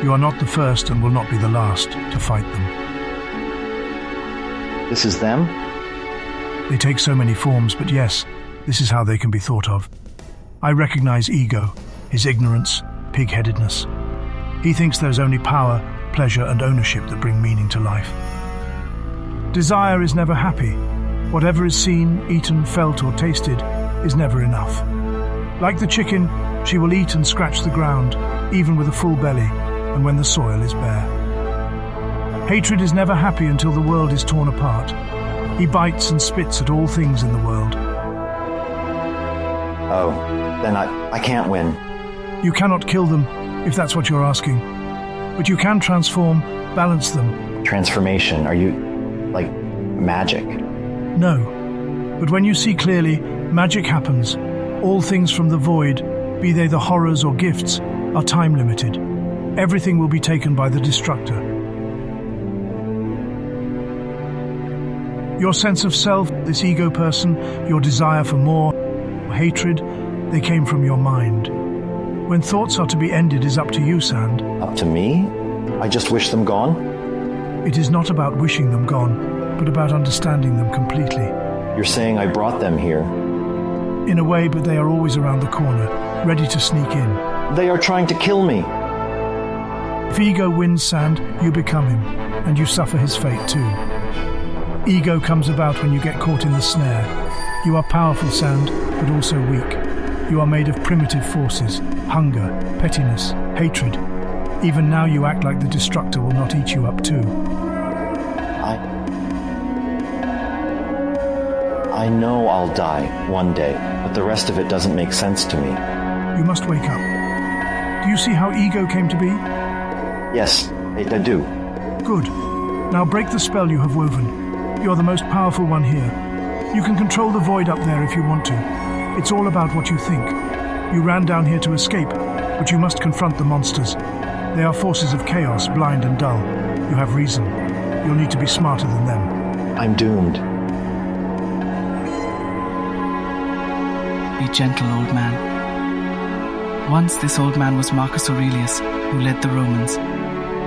You are not the first and will not be the last to fight them. This is them? They take so many forms, but yes, this is how they can be thought of. I recognize ego, his ignorance, pig-headedness. He thinks there's only power, pleasure, and ownership that bring meaning to life. Desire is never happy. Whatever is seen, eaten, felt, or tasted is never enough. Like the chicken, she will eat and scratch the ground, even with a full belly, and when the soil is bare. Hatred is never happy until the world is torn apart. He bites and spits at all things in the world. Oh, then I can't win. You cannot kill them, if that's what you're asking. But you can transform, balance them. Transformation, are you, like, magic? No. But when you see clearly, magic happens. All things from the void, be they the horrors or gifts, are time-limited. Everything will be taken by the destructor. Your sense of self, this ego person, your desire for more, hatred, they came from your mind. When thoughts are to be ended is up to you, Sand. Up to me? I just wish them gone? It is not about wishing them gone. but about understanding them completely. You're saying I brought them here? In a way, but they are always around the corner, ready to sneak in. They are trying to kill me. If ego wins, Sand, you become him, and you suffer his fate too. Ego comes about when you get caught in the snare. You are powerful, Sand, but also weak. You are made of primitive forces, hunger, pettiness, hatred. Even now you act like the destructor will not eat you up too. I know I'll die one day, but the rest of it doesn't make sense to me. You must wake up. Do you see how ego came to be? Yes, I do. Good. Now break the spell you have woven. You are the most powerful one here. You can control the void up there if you want to. It's all about what you think. You ran down here to escape, but you must confront the monsters. They are forces of chaos, blind and dull. You have reason. You'll need to be smarter than them. I'm doomed. Be gentle, old man. Once this old man was Marcus Aurelius, who led the Romans.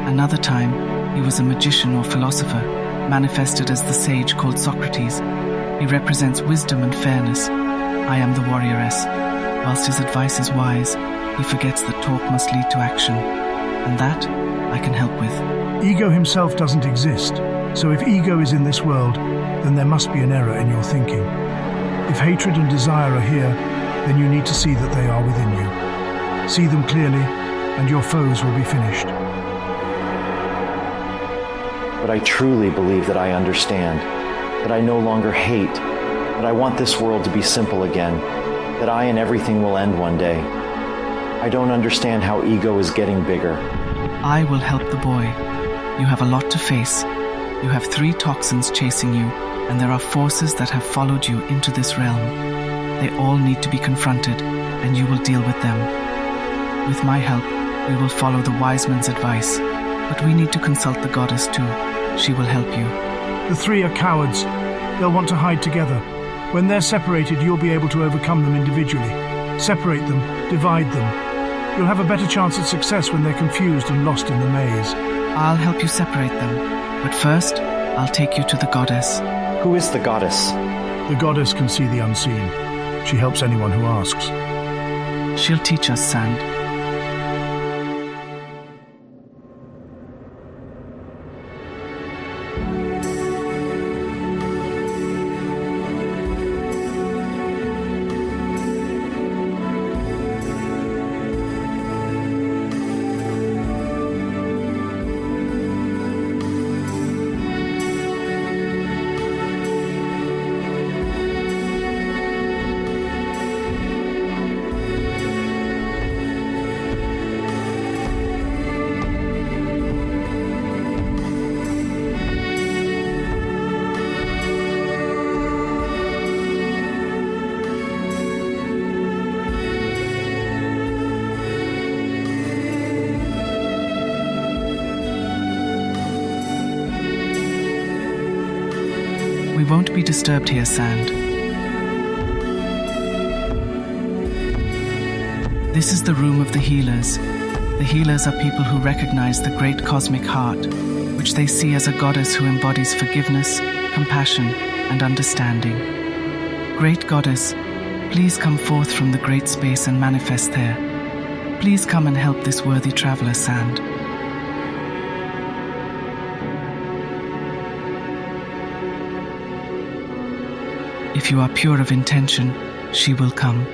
Another time, he was a magician or philosopher, manifested as the sage called Socrates. He represents wisdom and fairness. I am the warrioress. Whilst his advice is wise, he forgets that talk must lead to action. And that, I can help with. Ego himself doesn't exist, so if ego is in this world, then there must be an error in your thinking. If hatred and desire are here, then you need to see that they are within you. See them clearly, and your foes will be finished. But I truly believe that I understand, that I no longer hate, that I want this world to be simple again, that I and everything will end one day. I don't understand how ego is getting bigger. I will help the boy. You have a lot to face. You have 3 toxins chasing you, and there are forces that have followed you into this realm. They all need to be confronted, and you will deal with them. With my help, we will follow the wise man's advice, but we need to consult the goddess too. She will help you. The 3 are cowards. They'll want to hide together. When they're separated, you'll be able to overcome them individually. Separate them, divide them. You'll have a better chance at success when they're confused and lost in the maze. I'll help you separate them, but first, I'll take you to the goddess. Who is the goddess? The goddess can see the unseen. She helps anyone who asks. She'll teach us, Sand. We won't be disturbed here, Sand. This is the room of the healers. The healers are people who recognize the great cosmic heart, which they see as a goddess who embodies forgiveness, compassion, and understanding. Great goddess, please come forth from the great space and manifest there. Please come and help this worthy traveler, Sand. If you are pure of intention, she will come.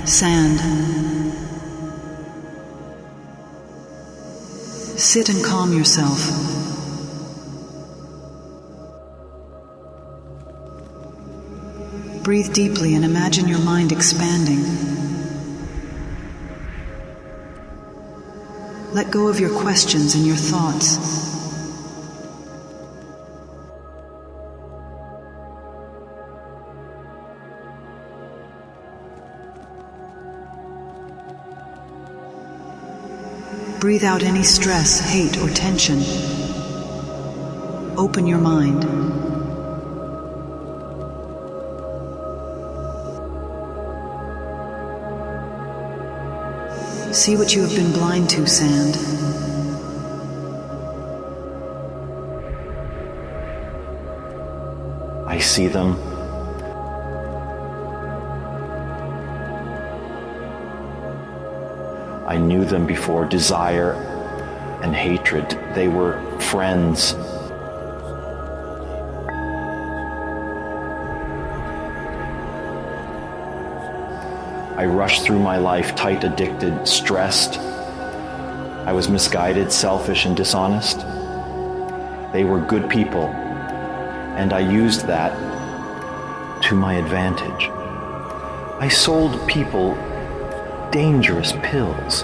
Sand. Sit and calm yourself. Breathe deeply and imagine your mind expanding. Let go of your questions and your thoughts. breathe out any stress, hate, or tension. Open your mind. See what you have been blind to, sand. I see them. I knew them before desire and hatred. They were friends. I rushed through my life tight, addicted, stressed. I was misguided, selfish, and dishonest. They were good people, and I used that to my advantage. I sold people dangerous pills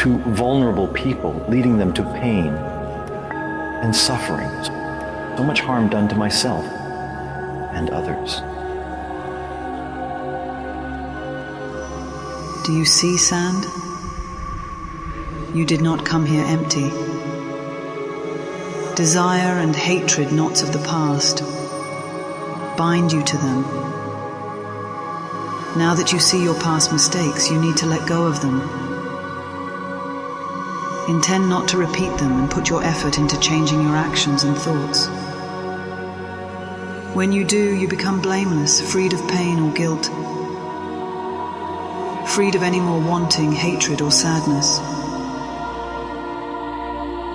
to vulnerable people, leading them to pain and suffering. So much harm done to myself and others. Do you see, sand? You did not come here empty. Desire and hatred, knots of the past, bind you to them. Now that you see your past mistakes, you need to let go of them. Intend not to repeat them and put your effort into changing your actions and thoughts. When you do, you become blameless, freed of pain or guilt, freed of any more wanting, hatred, or sadness.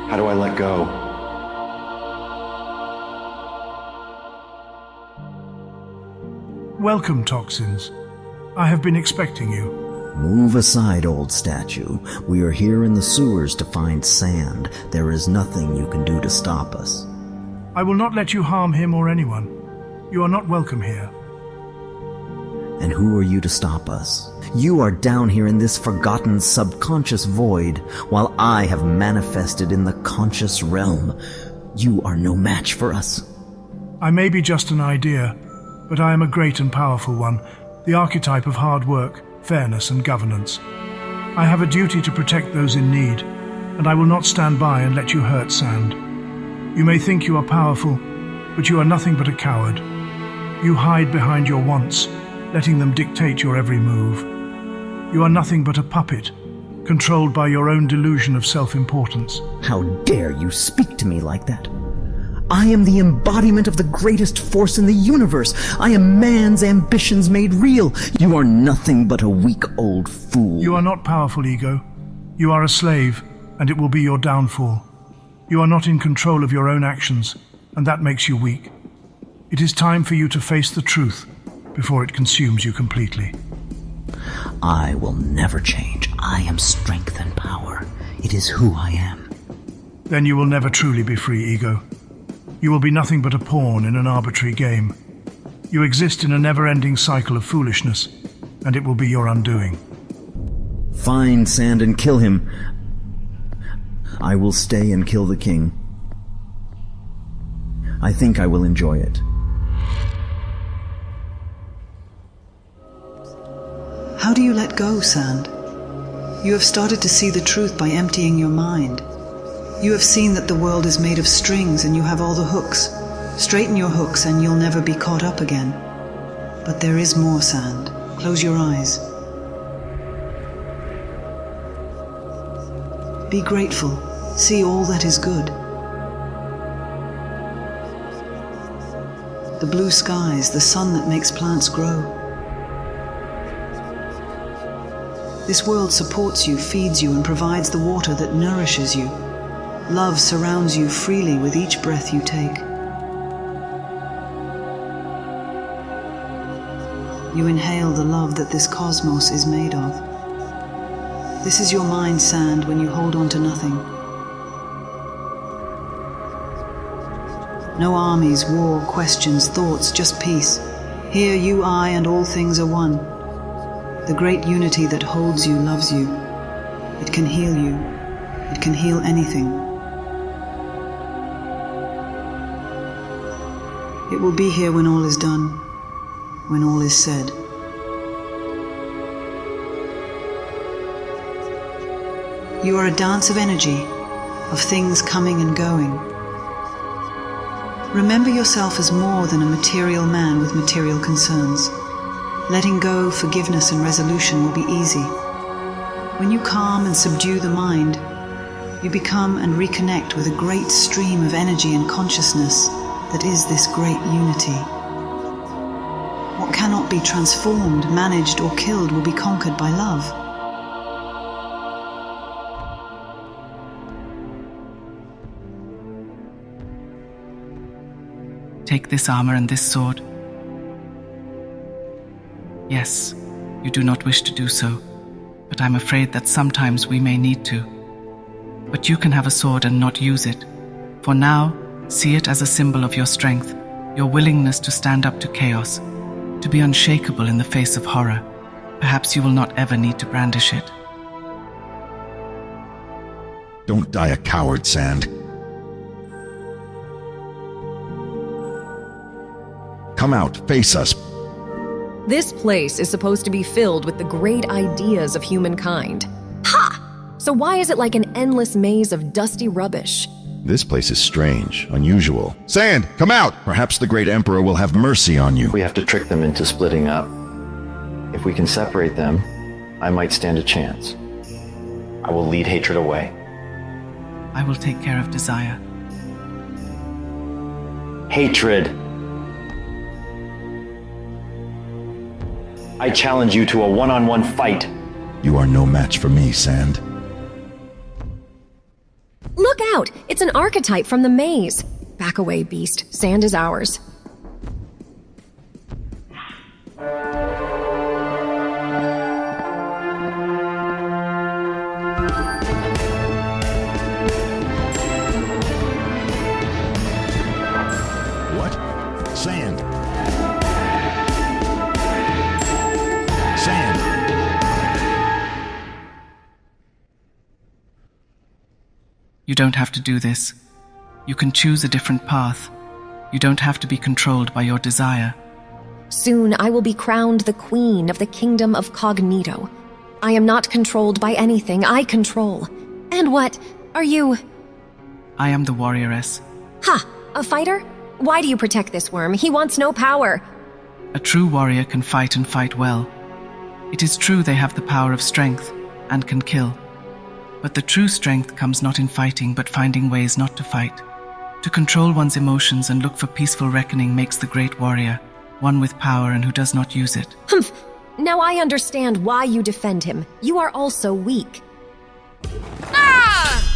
How do I let go? Welcome, toxins. I have been expecting you. Move aside, old statue. We are here in the sewers to find sand. There is nothing you can do to stop us. I will not let you harm him or anyone. You are not welcome here. And who are you to stop us? You are down here in this forgotten subconscious void, while I have manifested in the conscious realm. You are no match for us. I may be just an idea, but I am a great and powerful one, the archetype of hard work, fairness, and governance. I have a duty to protect those in need, and I will not stand by and let you hurt Sand. You may think you are powerful, but you are nothing but a coward. You hide behind your wants, letting them dictate your every move. You are nothing but a puppet, controlled by your own delusion of self-importance. How dare you speak to me like that? I am the embodiment of the greatest force in the universe. I am man's ambitions made real. You are nothing but a weak old fool. You are not powerful, Ego. You are a slave, and it will be your downfall. You are not in control of your own actions, and that makes you weak. It is time for you to face the truth before it consumes you completely. I will never change. I am strength and power. It is who I am. Then you will never truly be free, Ego. You will be nothing but a pawn in an arbitrary game. You exist in a never-ending cycle of foolishness, and it will be your undoing. Find Sand and kill him. I will stay and kill the king. I think I will enjoy it. How do you let go, Sand? You have started to see the truth by emptying your mind. You have seen that the world is made of strings and you have all the hooks. Straighten your hooks and you'll never be caught up again. But there is more, Sand. Close your eyes. Be grateful. See all that is good. The blue skies, the sun that makes plants grow. This world supports you, feeds you, and provides the water that nourishes you. Love surrounds you freely with each breath you take. You inhale the love that this cosmos is made of. This is your mind, Sand, when you hold on to nothing. No armies, war, questions, thoughts, just peace. Here you, I, and all things are one. The great unity that holds you loves you. It can heal you. It can heal anything. It will be here when all is done, when all is said. You are a dance of energy, of things coming and going. Remember yourself as more than a material man with material concerns. Letting go, forgiveness, and resolution will be easy. When you calm and subdue the mind, you become and reconnect with a great stream of energy and consciousness that is this great unity. What cannot be transformed, managed, or killed will be conquered by love. Take this armor and this sword. Yes, you do not wish to do so, but I'm afraid that sometimes we may need to. But you can have a sword and not use it. For now, see it as a symbol of your strength, your willingness to stand up to chaos, to be unshakable in the face of horror. Perhaps you will not ever need to brandish it. Don't die a coward, Sand. Come out, face us. This place is supposed to be filled with the great ideas of humankind. Ha! So why is it like an endless maze of dusty rubbish? This place is strange, unusual. Sand, come out! Perhaps the great emperor will have mercy on you. We have to trick them into splitting up. If we can separate them, I might stand a chance. I will lead hatred away. I will take care of desire. Hatred! I challenge you to a one-on-one fight. You are no match for me, Sand. Look out! It's an archetype from the maze. Back away, beast. Sand is ours. What? Sand. Sand. You don't have to do this. You can choose a different path. You don't have to be controlled by your desire. Soon I will be crowned the queen of the kingdom of Cognito. I am not controlled by anything. I control. And what? Are you... I am the warrioress. Ha! A fighter? Why do you protect this worm? He wants no power. A true warrior can fight and fight well. It is true they have the power of strength and can kill. But the true strength comes not in fighting, but finding ways not to fight. To control one's emotions and look for peaceful reckoning makes the great warrior, one with power and who does not use it. Humph! Now I understand why you defend him. You are also weak. Ah!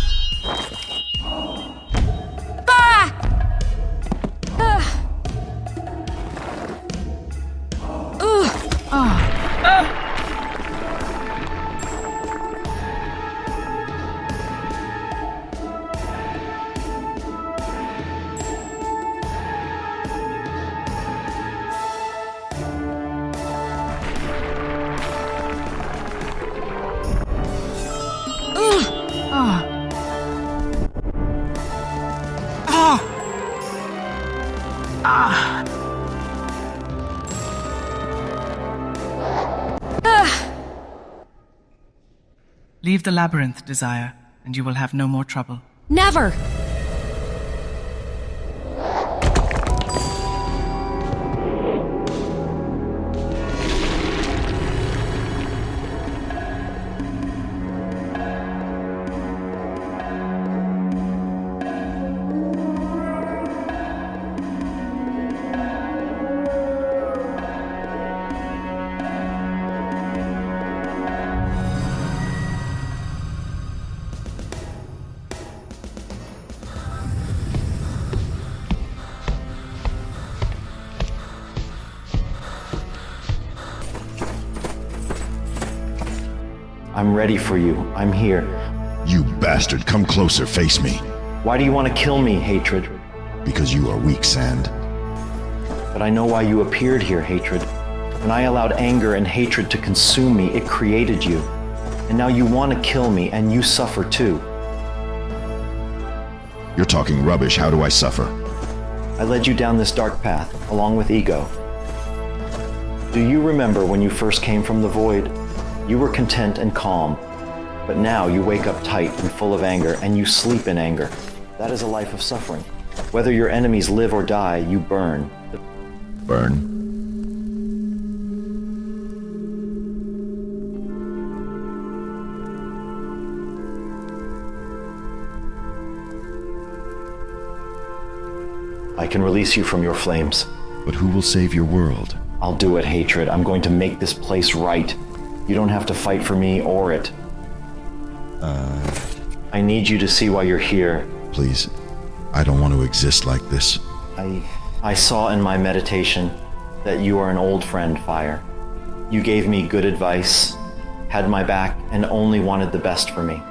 Ah! Leave the labyrinth, Desire, and you will have no more trouble. Never! I'm ready for you. I'm here. You bastard, come closer, face me. Why do you want to kill me, Hatred? Because you are weak, Sand. But I know why you appeared here, Hatred. When I allowed anger and hatred to consume me, it created you. And now you want to kill me, and you suffer too. You're talking rubbish. How do I suffer? I led you down this dark path, along with ego. Do you remember when you first came from the void? You were content and calm. But now you wake up tight and full of anger, and you sleep in anger. That is a life of suffering. Whether your enemies live or die, you burn. Burn? I can release you from your flames. But who will save your world? I'll do it, hatred. I'm going to make this place right. You don't have to fight for me or it. I need you to see why you're here. Please, I don't want to exist like this. I saw in my meditation that you are an old friend, Fire. You gave me good advice, had my back, and only wanted the best for me.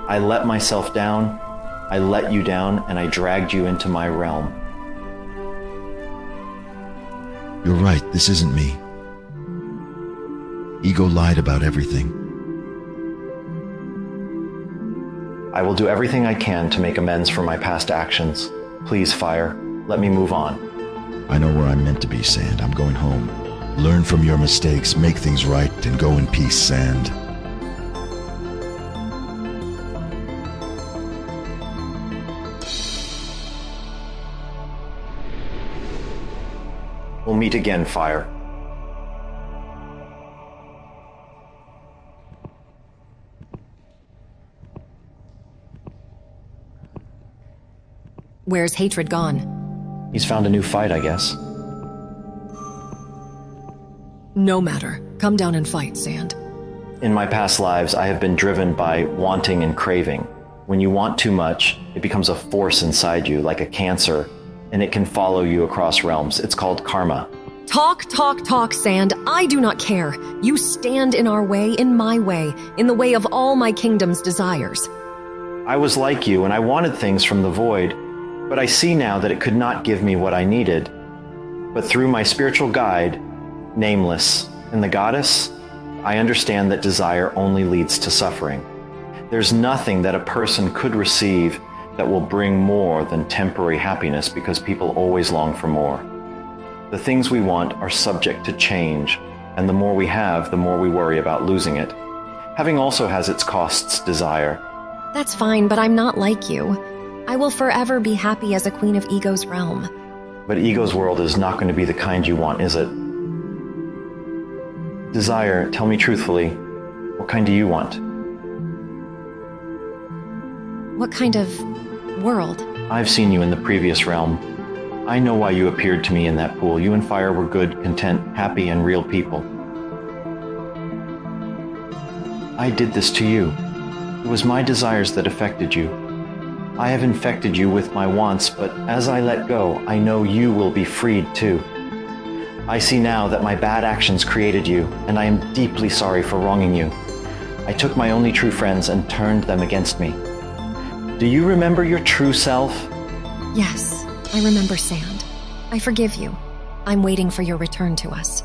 I let myself down, I let you down, and I dragged you into my realm. You're right, this isn't me. Ego lied about everything. I will do everything I can to make amends for my past actions. Please, Fire, let me move on. I know where I'm meant to be, Sand. I'm going home. Learn from your mistakes, make things right, and go in peace, Sand. We'll meet again, Fire. Where's Hatred gone? He's found a new fight, I guess. No matter. Come down and fight, Sand. In my past lives, I have been driven by wanting and craving. When you want too much, it becomes a force inside you, like a cancer, and it can follow you across realms. It's called karma. Talk, Sand. I do not care. You stand in our way, in my way, in the way of all my kingdom's desires. I was like you, and I wanted things from the void, but I see now that it could not give me what I needed. But through my spiritual guide, Nameless, and the goddess, I understand that desire only leads to suffering. There's nothing that a person could receive that will bring more than temporary happiness, because people always long for more. The things we want are subject to change, and the more we have, the more we worry about losing it. Having also has its costs, desire. That's fine, but I'm not like you. I will forever be happy as a queen of Ego's realm. But Ego's world is not going to be the kind you want, is it? Desire, tell me truthfully, what kind do you want? What kind of world? I've seen you in the previous realm. I know why you appeared to me in that pool. You and Fire were good, content, happy, and real people. I did this to you. It was my desires that affected you. I have infected you with my wants, but as I let go, I know you will be freed too. I see now that my bad actions created you, and I am deeply sorry for wronging you. I took my only true friends and turned them against me. Do you remember your true self? Yes, I remember, Sand. I forgive you. I'm waiting for your return to us.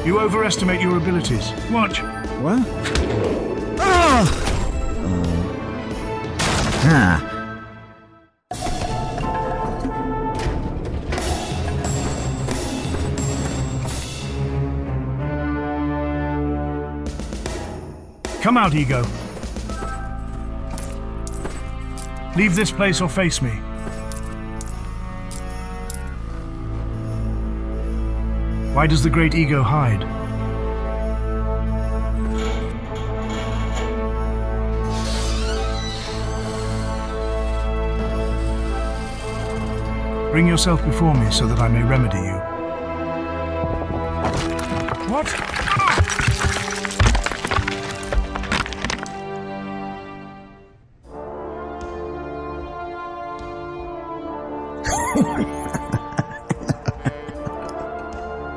You overestimate your abilities. Watch. What? Ah! Come out, Ego. Leave this place or face me. Why does the great Ego hide? Bring yourself before me so that I may remedy you. What?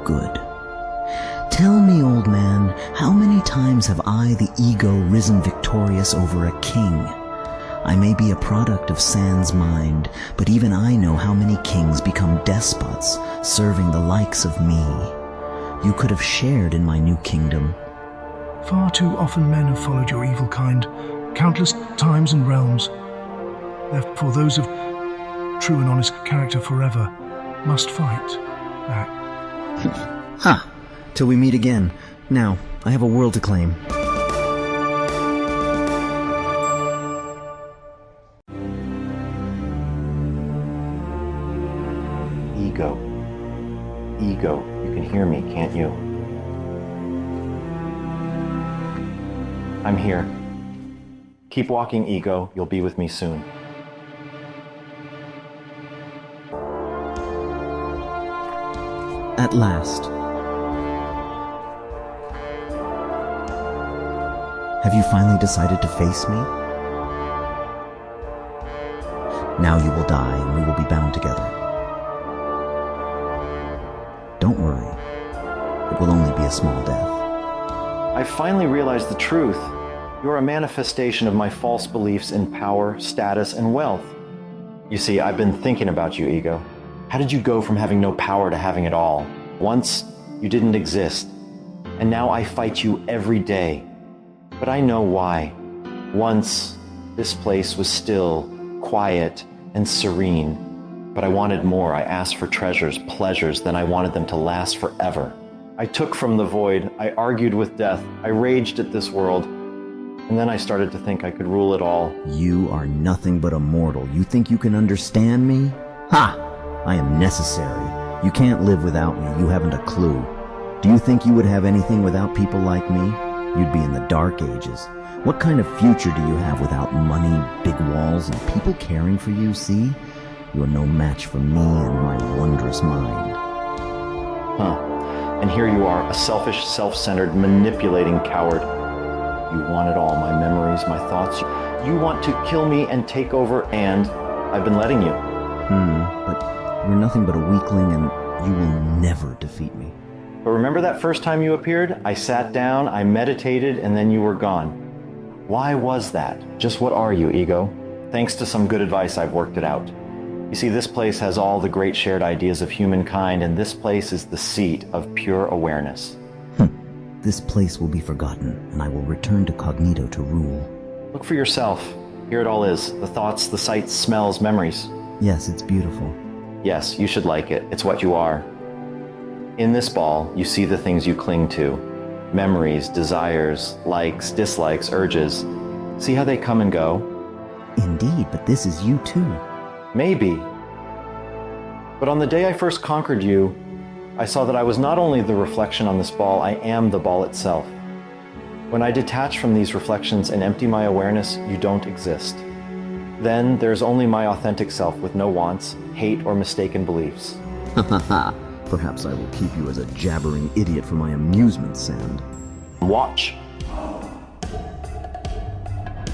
Good. Tell me, old man, how many times have I, the Ego, risen victorious over a king? I may be a product of Sand's mind, but even I know how many kings become despots, serving the likes of me. You could have shared in my new kingdom. Far too often men have followed your evil kind, countless times and realms. Therefore, those of true and honest character forever must fight back. Ha! Till we meet again. Now, I have a world to claim. Ego. Ego. You can hear me, can't you? I'm here. Keep walking, Ego. You'll be with me soon. At last. Have you finally decided to face me? Now you will die and we will be bound together. Don't worry. It will only be a small death. I finally realized the truth. You're a manifestation of my false beliefs in power, status, and wealth. You see, I've been thinking about you, Ego. How did you go from having no power to having it all? Once, you didn't exist. And now I fight you every day. But I know why. Once, this place was still, quiet, and serene. But I wanted more. I asked for treasures, pleasures, then I wanted them to last forever. I took from the void. I argued with death. I raged at this world. And then I started to think I could rule it all. You are nothing but a mortal. You think you can understand me? Ha! I am necessary. You can't live without me. You haven't a clue. Do you think you would have anything without people like me? You'd be in the dark ages. What kind of future do you have without money, big walls, and people caring for you, see? You are no match for me and my wondrous mind. Huh. And here you are, a selfish, self-centered, manipulating coward. You want it all, my memories, my thoughts. You want to kill me and take over, and I've been letting you. But you're nothing but a weakling, and you will never defeat me. But remember that first time you appeared? I sat down, I meditated, and then you were gone. Why was that? Just what are you, Ego? Thanks to some good advice, I've worked it out. You see, this place has all the great shared ideas of humankind, and this place is the seat of pure awareness. This place will be forgotten, and I will return to Cognito to rule. Look for yourself. Here it all is. The thoughts, the sights, smells, memories. Yes, it's beautiful. Yes, you should like it. It's what you are. In this ball, you see the things you cling to. Memories, desires, likes, dislikes, urges. See how they come and go? Indeed, but this is you too. Maybe. But on the day I first conquered you, I saw that I was not only the reflection on this ball, I am the ball itself. When I detach from these reflections and empty my awareness, you don't exist. Then there's only my authentic self with no wants, hate, or mistaken beliefs. Perhaps I will keep you as a jabbering idiot for my amusement, Sand. Watch.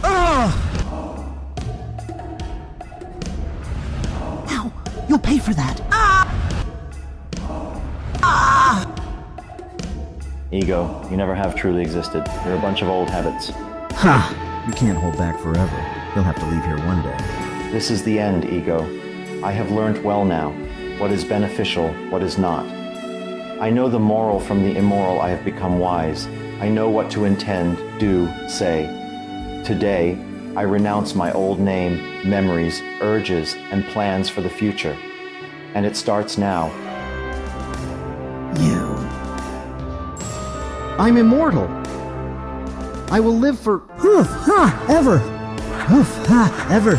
Ow! You'll pay for that! Ego, you never have truly existed. You're a bunch of old habits. Ha! You can't hold back forever. You'll have to leave here one day. This is the end, Ego. I have learned well now. What is beneficial, what is not. I know the moral from the immoral. I have become wise. I know what to intend, do, say. Today, I renounce my old name, memories, urges, and plans for the future. And it starts now. You. I'm immortal. I will live for ever. Ever.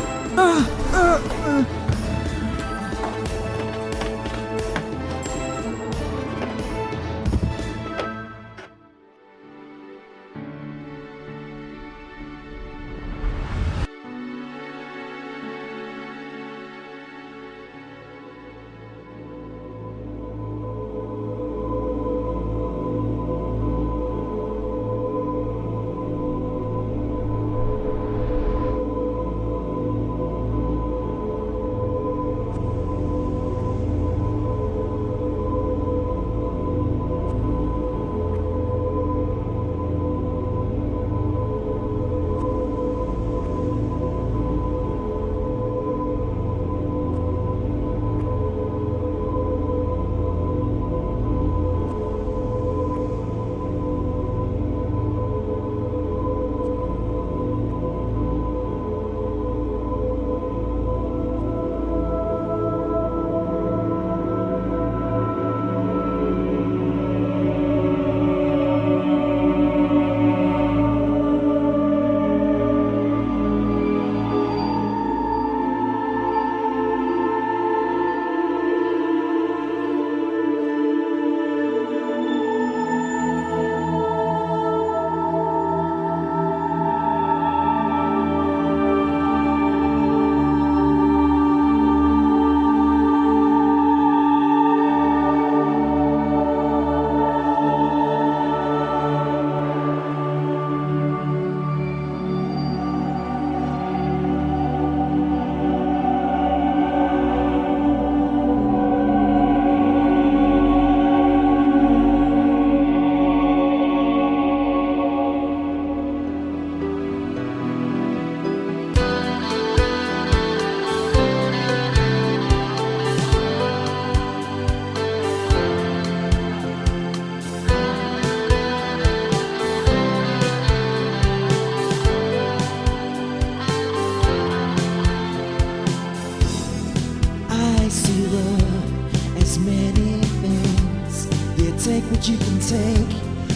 what you can take,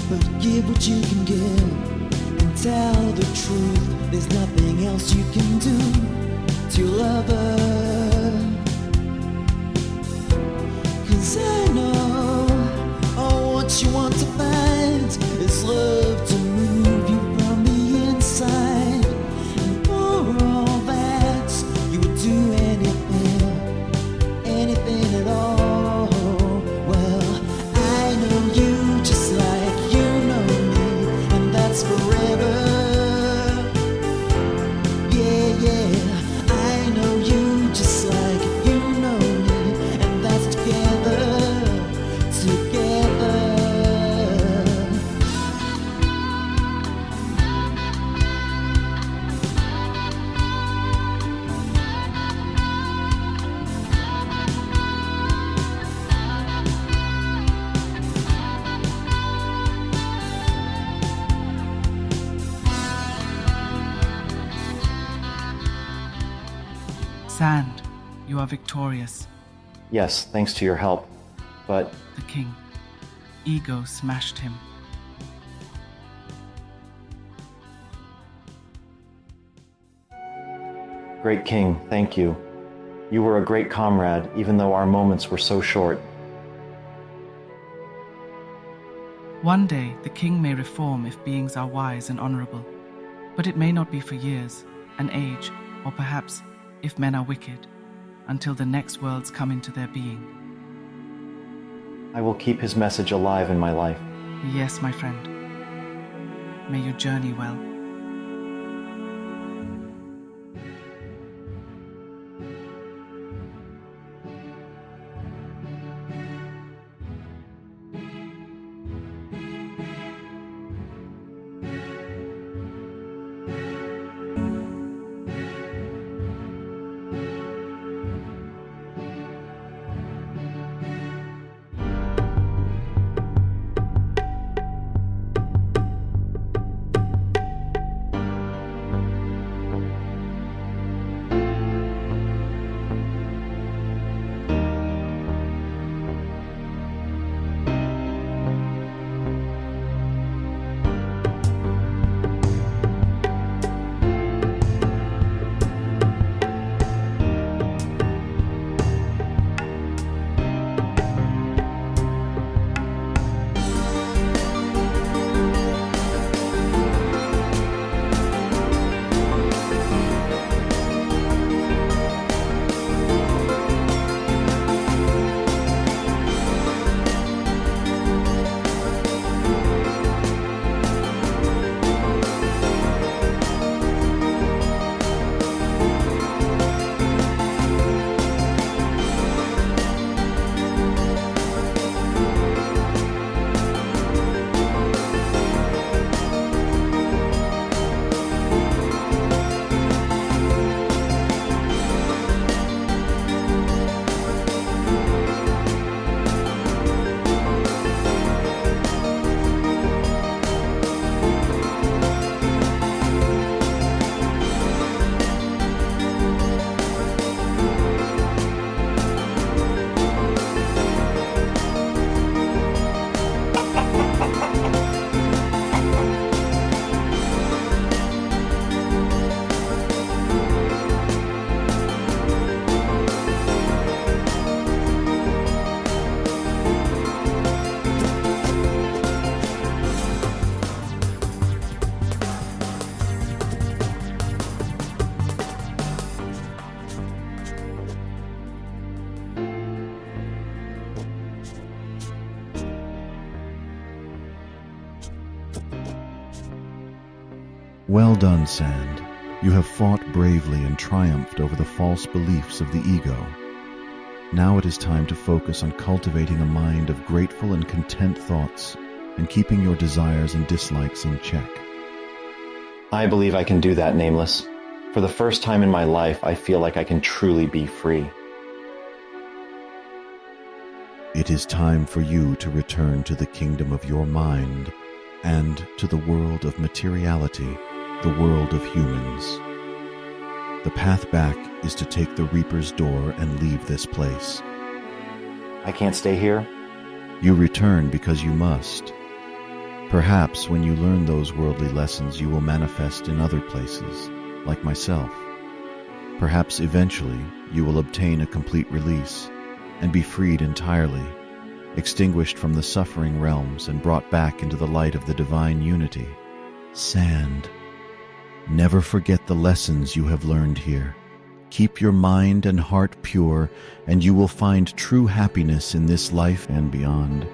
but give what you can give. And tell the truth, there's nothing else you can do to your lover. 'Cause I know, oh, what you want to find is love to move you from the inside. And for all that, you would do anything at all. Well, I know you just like you know me, and that's forever. Yeah, yeah, I know you just like you know me, and that's together. Sand, you are victorious. Yes, thanks to your help, but... The king. Ego smashed him. Great king, thank you. You were a great comrade, even though our moments were so short. One day, the king may reform if beings are wise and honorable, but it may not be for years, an age, or perhaps, if men are wicked, until the next worlds come into their being. I will keep his message alive in my life. Yes, my friend. May you journey well. Well done, Sand. You have fought bravely and triumphed over the false beliefs of the ego. Now it is time to focus on cultivating a mind of grateful and content thoughts and keeping your desires and dislikes in check. I believe I can do that, Nameless. For the first time in my life, I feel like I can truly be free. It is time for you to return to the kingdom of your mind and to the world of materiality, the world of humans. The path back is to take the Reaper's door and leave this place. I can't stay here. You return because you must. Perhaps when you learn those worldly lessons, you will manifest in other places, like myself. Perhaps eventually you will obtain a complete release and be freed entirely, extinguished from the suffering realms and brought back into the light of the divine unity. Sand. Never forget the lessons you have learned here. Keep your mind and heart pure, and you will find true happiness in this life and beyond.